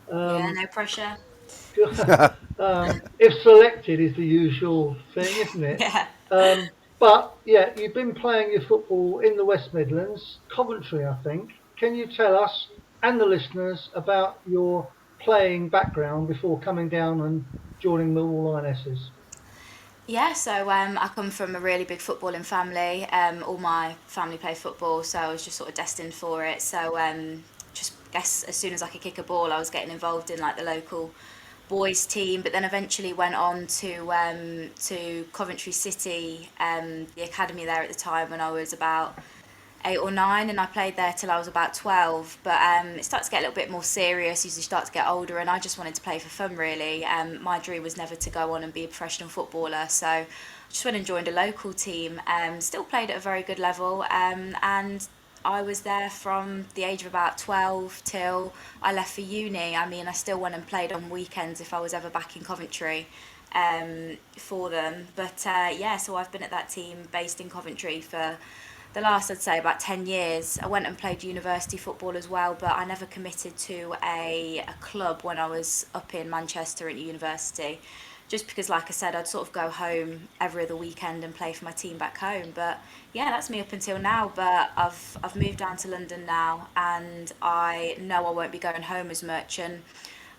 Yeah, no pressure. If selected is the usual thing, isn't it? Yeah. But yeah, you've been playing your football in the West Midlands, Coventry, I think. Can you tell us and the listeners about your playing background before coming down and joining Millwall Lionesses? Yeah, so I come from a really big footballing family. All my family play football, so I was just sort of destined for it. So just guess as soon as I could kick a ball, I was getting involved in like the local boys team. But then eventually went on to Coventry City, the academy there at the time when I was about 8 or 9, and I played there till I was about 12. But it started to get a little bit more serious as you start to get older, and I just wanted to play for fun, really. My dream was never to go on and be a professional footballer, so I just went and joined a local team. Still played at a very good level, and I was there from the age of about 12 till I left for uni. I mean, I still went and played on weekends if I was ever back in Coventry for them. But yeah, so I've been at that team based in Coventry for the last, I'd say, about 10 years. I went and played university football as well, but I never committed to a club when I was up in Manchester at university, just because, like I said, I'd sort of go home every other weekend and play for my team back home. But yeah, that's me up until now. But I've moved down to London now, and I know I won't be going home as much, and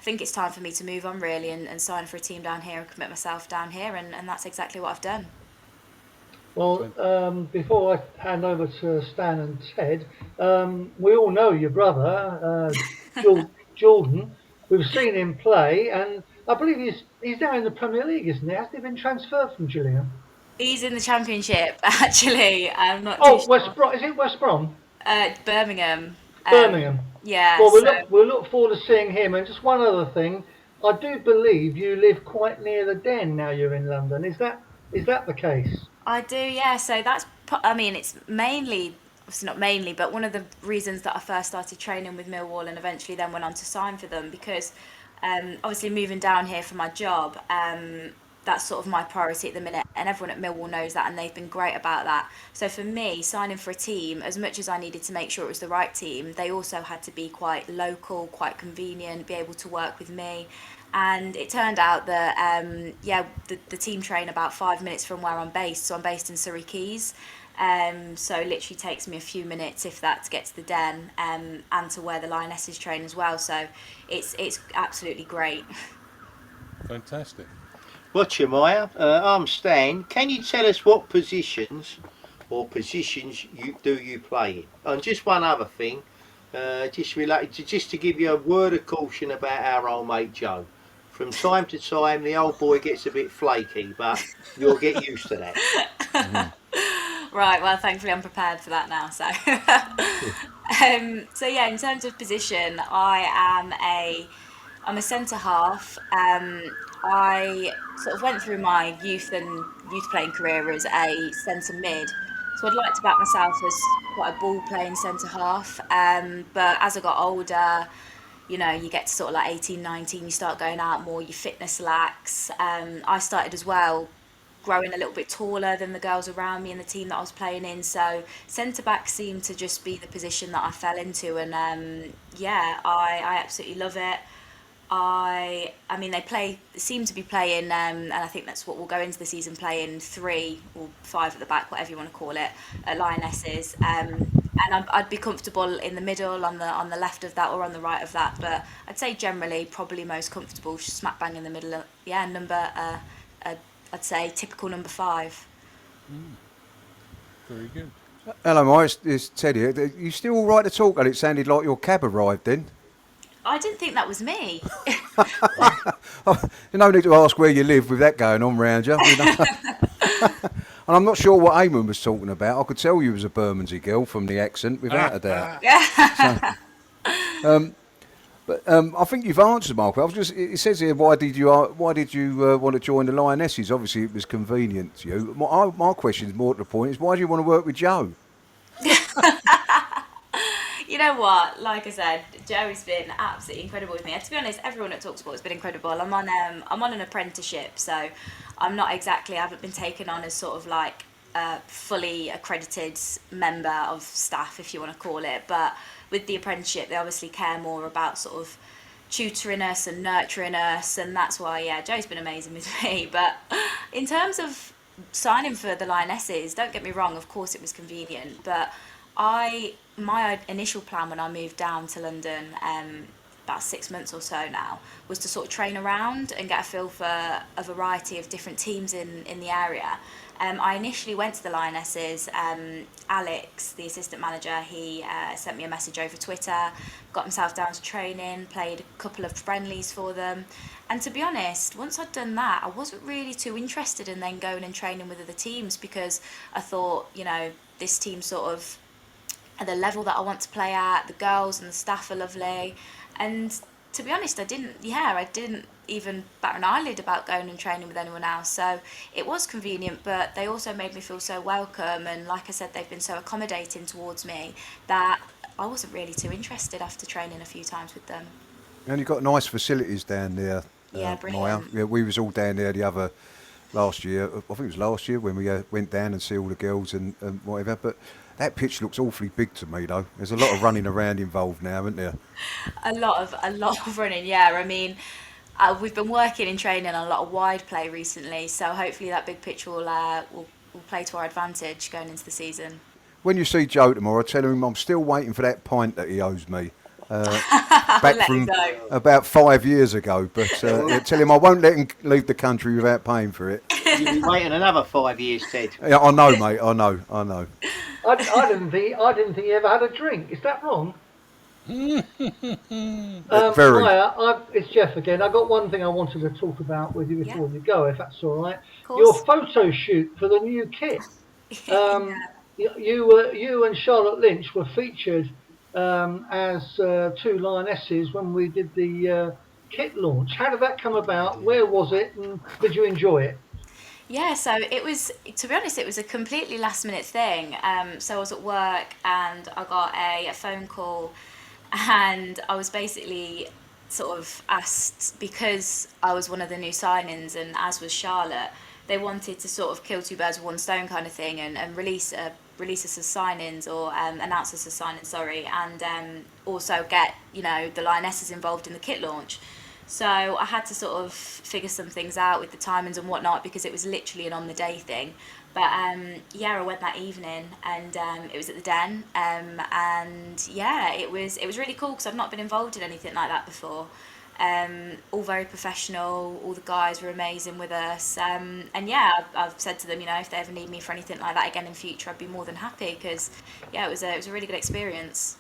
I think it's time for me to move on, really, and sign for a team down here and commit myself down here, and that's exactly what I've done. Well, before I hand over to Stan and Ted, we all know your brother, Jordan. We've seen him play, and I believe he's now in the Premier League, isn't he? Hasn't he been transferred from Gillingham? He's in the Championship, actually. I'm not Oh, too sure. West Brom. Is it West Brom? Birmingham. Birmingham. Yeah. Well, So we'll look forward to seeing him. And just one other thing, I do believe you live quite near the Den now you're in London. Is that the case? I do, yeah. So that's, I mean, it's mainly, obviously not mainly, but one of the reasons that I first started training with Millwall and eventually then went on to sign for them, because obviously moving down here for my job, that's sort of my priority at the minute, and everyone at Millwall knows that, and they've been great about that. So for me, signing for a team, as much as I needed to make sure it was the right team, they also had to be quite local, quite convenient, be able to work with me. And it turned out that the team train about 5 minutes from where I'm based. So I'm based in Surrey Quays. So it literally takes me a few minutes, if that, to get to the Den, and to where the Lionesses train as well. So it's absolutely great. Fantastic. What's your Mya? I'm Stan. Can you tell us what positions you play in? And just one other thing, just related to, just to give you a word of caution about our old mate Joe. From time to time, the old boy gets a bit flaky, but you'll get used to that. Right, well, thankfully I'm prepared for that now. So yeah, in terms of position, I'm a centre half. I sort of went through my youth playing career as a centre mid. So I'd like to back myself as quite a ball playing centre half. But as I got older, you know, you get to sort of like 18, 19, you start going out more, your fitness lacks. I started as well growing a little bit taller than the girls around me in the team that I was playing in. So centre back seemed to just be the position that I fell into, and I absolutely love it. I mean, they seem to be playing, and I think that's what we'll go into the season, playing 3 or 5 at the back, whatever you want to call it, at Lionesses. And I'd be comfortable in the middle, on the left of that, or on the right of that. But I'd say generally, probably most comfortable smack bang in the middle. I'd say typical number 5. Very good. Hello, Mya. It's Teddy. Are you still all right to talk? And it sounded like your cab arrived then. I didn't think that was me. No need to ask where you live with that going on round you. And I'm not sure what Eamonn was talking about. I could tell you was a Bermondsey girl from the accent, without a doubt. But I think you've answered, Mark. It says here, why did you want to join the Lionesses? Obviously, it was convenient to you. My question is more to the point: is why do you want to work with Joe? You know what? Like I said, Joe's been absolutely incredible with me. And to be honest, everyone at TalkSport has been incredible. I'm on an apprenticeship, so I haven't been taken on as sort of like a fully accredited member of staff, if you want to call it. But with the apprenticeship, they obviously care more about sort of tutoring us and nurturing us, and that's why, Joe's been amazing with me. But in terms of signing for the Lionesses, don't get me wrong, of course it was convenient, but my initial plan when I moved down to London, about 6 months or so now, was to sort of train around and get a feel for a variety of different teams in the area. I initially went to the Lionesses. Alex, the assistant manager, he sent me a message over Twitter, got himself down to training, played a couple of friendlies for them. And to be honest, once I'd done that, I wasn't really too interested in then going and training with other teams, because I thought, you know, this team sort of at the level that I want to play at, the girls and the staff are lovely. And to be honest, I didn't even bat an eyelid about going and training with anyone else. So it was convenient, but they also made me feel so welcome. And like I said, they've been so accommodating towards me that I wasn't really too interested after training a few times with them. And you've got nice facilities down there. Yeah, brilliant. Mya. Yeah, we was all down there last year. I think it was last year when we went down and see all the girls and whatever. But that pitch looks awfully big to me, though. There's a lot of running around involved now, isn't there? A lot of running, yeah. I mean, we've been working in training on a lot of wide play recently, so hopefully that big pitch will play to our advantage going into the season. When you see Joe tomorrow, tell him I'm still waiting for that pint that he owes me. Back from about 5 years ago, but tell him I won't let him leave the country without paying for it. You'll be waiting another 5 years, Ted. Yeah, I know, mate. I know. I didn't think he ever had a drink. Is that wrong? Very. Mya, it's Jeff again. I got one thing I wanted to talk about with you before you go, if that's all right. Your photo shoot for the new kit. You and Charlotte Lynch were featured as 2 Lionesses when we did the kit launch. How did that come about? Where was it? And did you enjoy it? Yeah, so it was, to be honest, it was a completely last minute thing. So I was at work and I got a phone call, and I was basically sort of asked, because I was one of the new signings and as was Charlotte, they wanted to sort of kill two birds with one stone kind of thing, and release us as signings, or announce us as signings, sorry, and also get, you know, the Lionesses involved in the kit launch. So I had to sort of figure some things out with the timings and whatnot, because it was literally an on-the-day thing. But yeah, I went that evening, and it was at the Den, and yeah, it was really cool because I've not been involved in anything like that before. All very professional, all the guys were amazing with us, and yeah, I've said to them, you know, if they ever need me for anything like that again in future, I'd be more than happy, because yeah, it was a really good experience.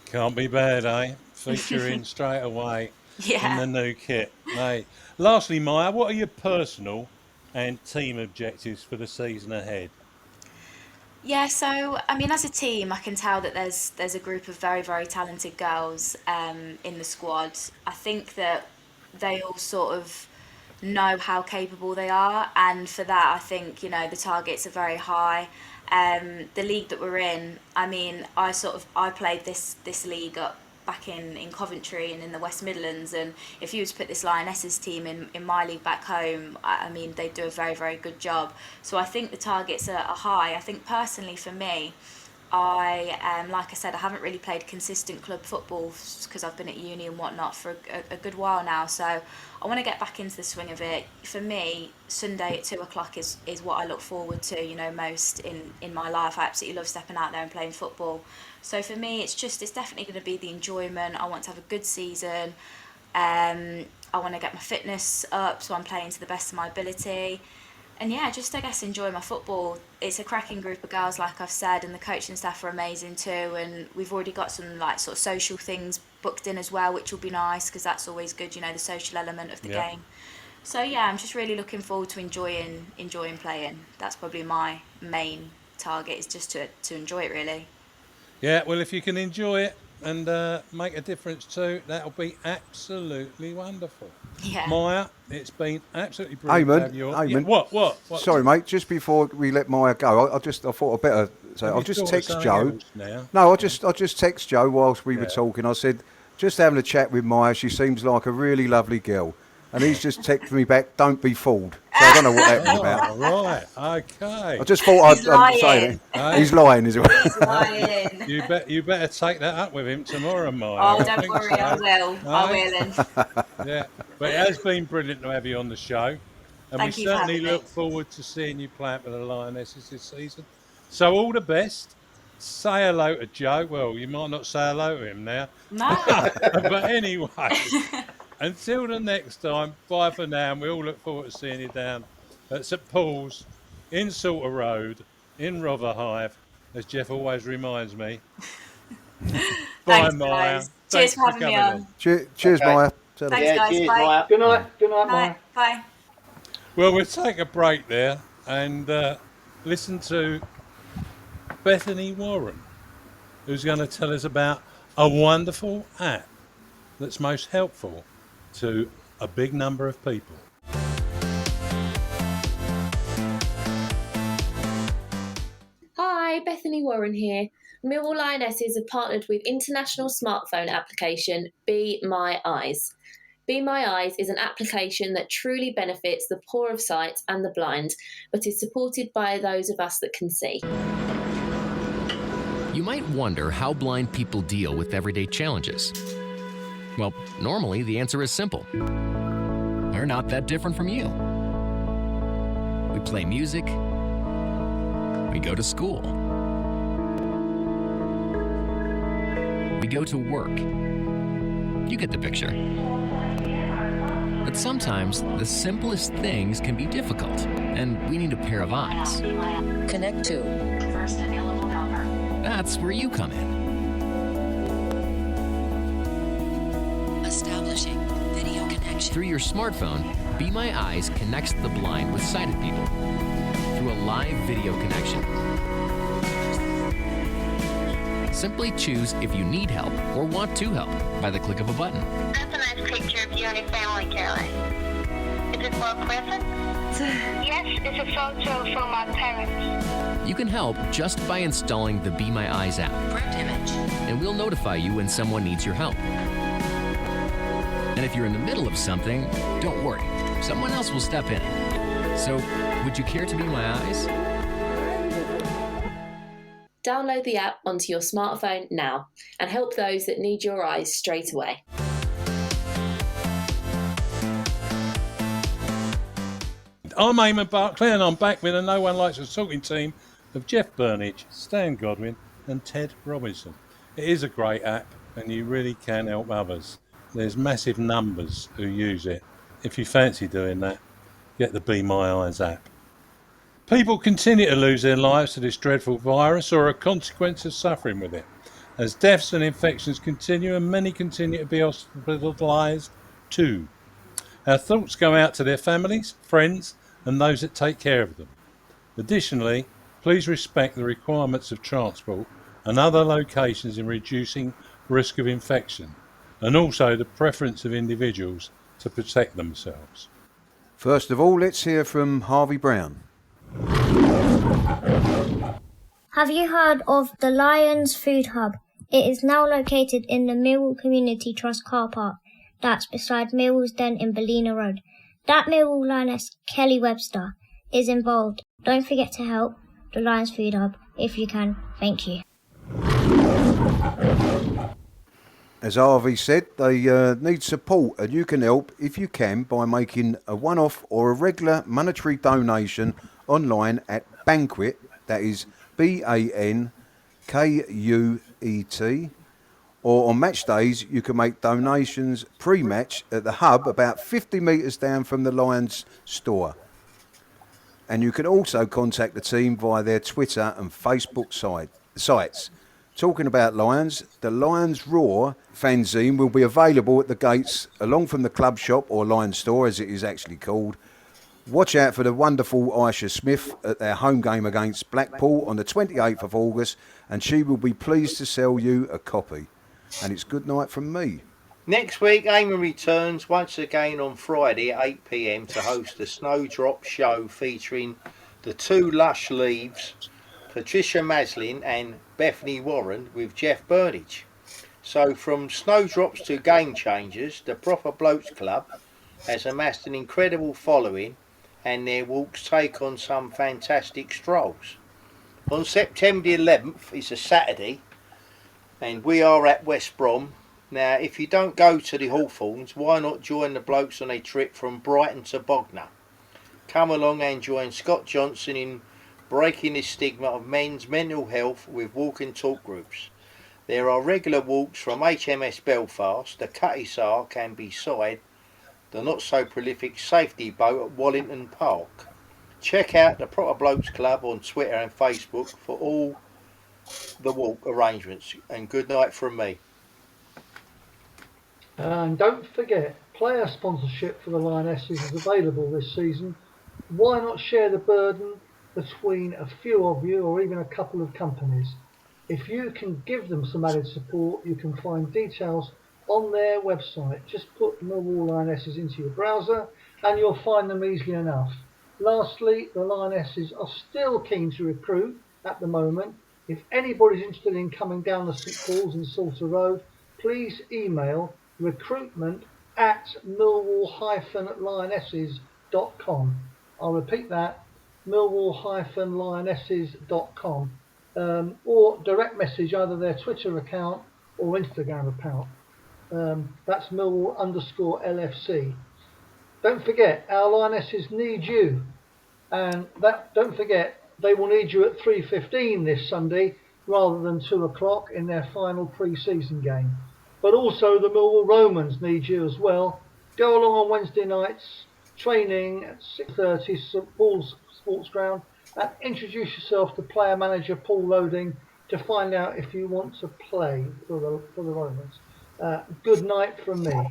Can't be bad, eh? Featuring straight away Yeah. in the new kit, mate. Lastly, Mya, what are your personal and team objectives for the season ahead? Yeah, so I mean, as a team, I can tell that there's a group of very, very talented girls in the squad. I think that they all sort of know how capable they are, and for that, I think, you know, the targets are very high. The league that we're in, I mean, I played this league up back in Coventry and in the West Midlands, and if you were to put this Lionesses team in my league back home, I mean, they do a very, very good job. So I think the targets are high. I think personally for me, like I said, I haven't really played consistent club football because I've been at uni and whatnot for a good while now, so I want to get back into the swing of it. For me, Sunday at 2:00 is what I look forward to, you know, most in my life. I absolutely love stepping out there and playing football. So for me, it's definitely going to be the enjoyment. I want to have a good season. I want to get my fitness up, so I'm playing to the best of my ability. And yeah, just I guess enjoy my football. It's a cracking group of girls, like I've said, and the coaching staff are amazing too. And we've already got some like sort of social things booked in as well, which will be nice because that's always good, you know, the social element of the game. So yeah, I'm just really looking forward to enjoying playing. That's probably my main target, is just to enjoy it really. Yeah, well, if you can enjoy it and make a difference too, that'll be absolutely wonderful. Yeah. Mya, it's been absolutely brilliant to have you on. Eamonn. Yeah, what? Sorry, mate. Just before we let Mya go, I thought I'd better say, I'll just text Joe. No, I'll just text Joe whilst we were talking. I said, just having a chat with Mya. She seems like a really lovely girl. And he's just texted me back, don't be fooled. So I don't know what that was about. Right, okay. I just thought I'd say that. He's lying, is he? He's lying. You better take that up with him tomorrow, Mya. Oh, don't worry, I will. I will. Yeah, but it has been brilliant to have you on the show. And Thank we you for certainly having me. look forward to seeing you play for the Lionesses this season. So all the best. Say hello to Joe. Well, you might not say hello to him now. No. But anyway, until the next time, bye for now. And we all look forward to seeing you down at St Paul's, in Salter Road, in Rotherhithe, as Jeff always reminds me. Bye, Thanks, Mya. guys. Thanks Cheers for having me coming on. Cheers, Okay. Mya. Thanks, guys. Cheers, Bye. Mya. Good night, Mya. Bye. Well, we'll take a break there and listen to Bethany Warren, who's going to tell us about a wonderful app that's most helpful to a big number of people. Hi, Bethany Warren here. Millwall Lionesses have partnered with international smartphone application Be My Eyes. Be My Eyes is an application that truly benefits the poor of sight and the blind, but is supported by those of us that can see. You might wonder how blind people deal with everyday challenges. Well, normally the answer is simple. We're not that different from you. We play music. We go to school. We go to work. You get the picture. But sometimes the simplest things can be difficult, and we need a pair of eyes. Connect to first available number. That's where you come in. Establishing video connection. Through your smartphone, Be My Eyes connects the blind with sighted people through a live video connection. Simply choose if you need help or want to help by the click of a button. That's a nice picture of you and your family, Carla. Is it for a present? Yes, it's a photo from my parents. You can help just by installing the Be My Eyes app. Gripped image. And we'll notify you when someone needs your help. And if you're in the middle of something, don't worry. Someone else will step in. So, would you care to be my eyes? Download the app onto your smartphone now and help those that need your eyes straight away. I'm Eamonn Barclay and I'm back with a No One Likes Us Talking team of Jeff Burnige, Stan Godwin and Ted Robinson. It is a great app and you really can help others. There's massive numbers who use it. If you fancy doing that, get the Be My Eyes app. People continue to lose their lives to this dreadful virus or a consequence of suffering with it, as deaths and infections continue and many continue to be hospitalised too. Our thoughts go out to their families, friends and those that take care of them. Additionally, please respect the requirements of transport and other locations in reducing risk of infection, and also the preference of individuals to protect themselves. First of all, let's hear from Harvey Brown. Have you heard of the Lions Food Hub? It is now located in the Millwall Community Trust car park. That's beside Millwall's Den in Ballina Road. That Millwall Lioness, Kelly Webster, is involved. Don't forget to help the Lions Food Hub if you can. Thank you. As Harvey said, they need support, and you can help if you can by making a one-off or a regular monetary donation online at Banquet, that is BANKUET, or on match days you can make donations pre-match at the hub about 50 metres down from the Lions store. And you can also contact the team via their Twitter and Facebook sites. Talking about Lions, the Lions Roar fanzine will be available at the gates along from the club shop, or Lions store as it is actually called. Watch out for the wonderful Aisha Smith at their home game against Blackpool on the 28th of August, and she will be pleased to sell you a copy. And it's good night from me. Next week, Eamonn returns once again on Friday at 8 p.m. to host the Snowdrop Show featuring the two Lush Leaves, Patricia Maslin and Bethany Warren, with Jeff Burnige. So from Snowdrops to Game Changers, the Proper Blokes Club has amassed an incredible following, and their walks take on some fantastic strolls. On September the 11th, it's a Saturday, and we are at West Brom. Now, if you don't go to the Hawthorns, why not join the blokes on a trip from Brighton to Bognor? Come along and join Scott Johnson in breaking the stigma of men's mental health with walk and talk groups. There are regular walks from HMS Belfast, the Cutty Sark, and beside the not so prolific safety boat at Wallington Park. Check out the Proper Blokes Club on Twitter and Facebook for all the walk arrangements, and good night from me. And don't forget, player sponsorship for the Lionesses is available this season. Why not share the burden between a few of you, or even a couple of companies? If you can give them some added support, you can find details on their website. Just put Millwall Lionesses into your browser and you'll find them easily enough. Lastly, the Lionesses are still keen to recruit at the moment. If anybody's interested in coming down the St Paul's in Salter Road, please email recruitment@millwall-lionesses.com. I'll repeat that, millwall-lionesses.com, or direct message either their Twitter account or Instagram account. That's Millwall_LFC. Don't forget, our Lionesses need you, and don't forget, they will need you at 3:15 this Sunday rather than 2 o'clock in their final pre-season game. But also the Millwall Romans need you as well. Go along on Wednesday nights, training at 6:30 St Paul's Sports Ground, and introduce yourself to player manager Paul Loading to find out if you want to play for the Romans. Good night from me.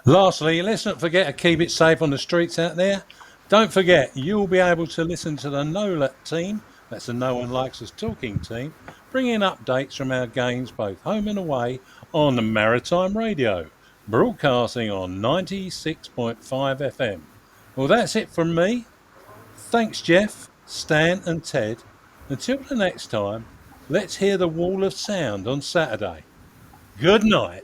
Lastly, let's not forget to keep it safe on the streets out there. Don't forget, you'll be able to listen to the NOLUT team, that's the No One Likes Us Talking team, bringing updates from our games both home and away on the Maritime Radio, broadcasting on 96.5 FM. Well, that's it from me. Thanks, Jeff, Stan and Ted. Until the next time, let's hear the Wall of Sound on Saturday. Good night.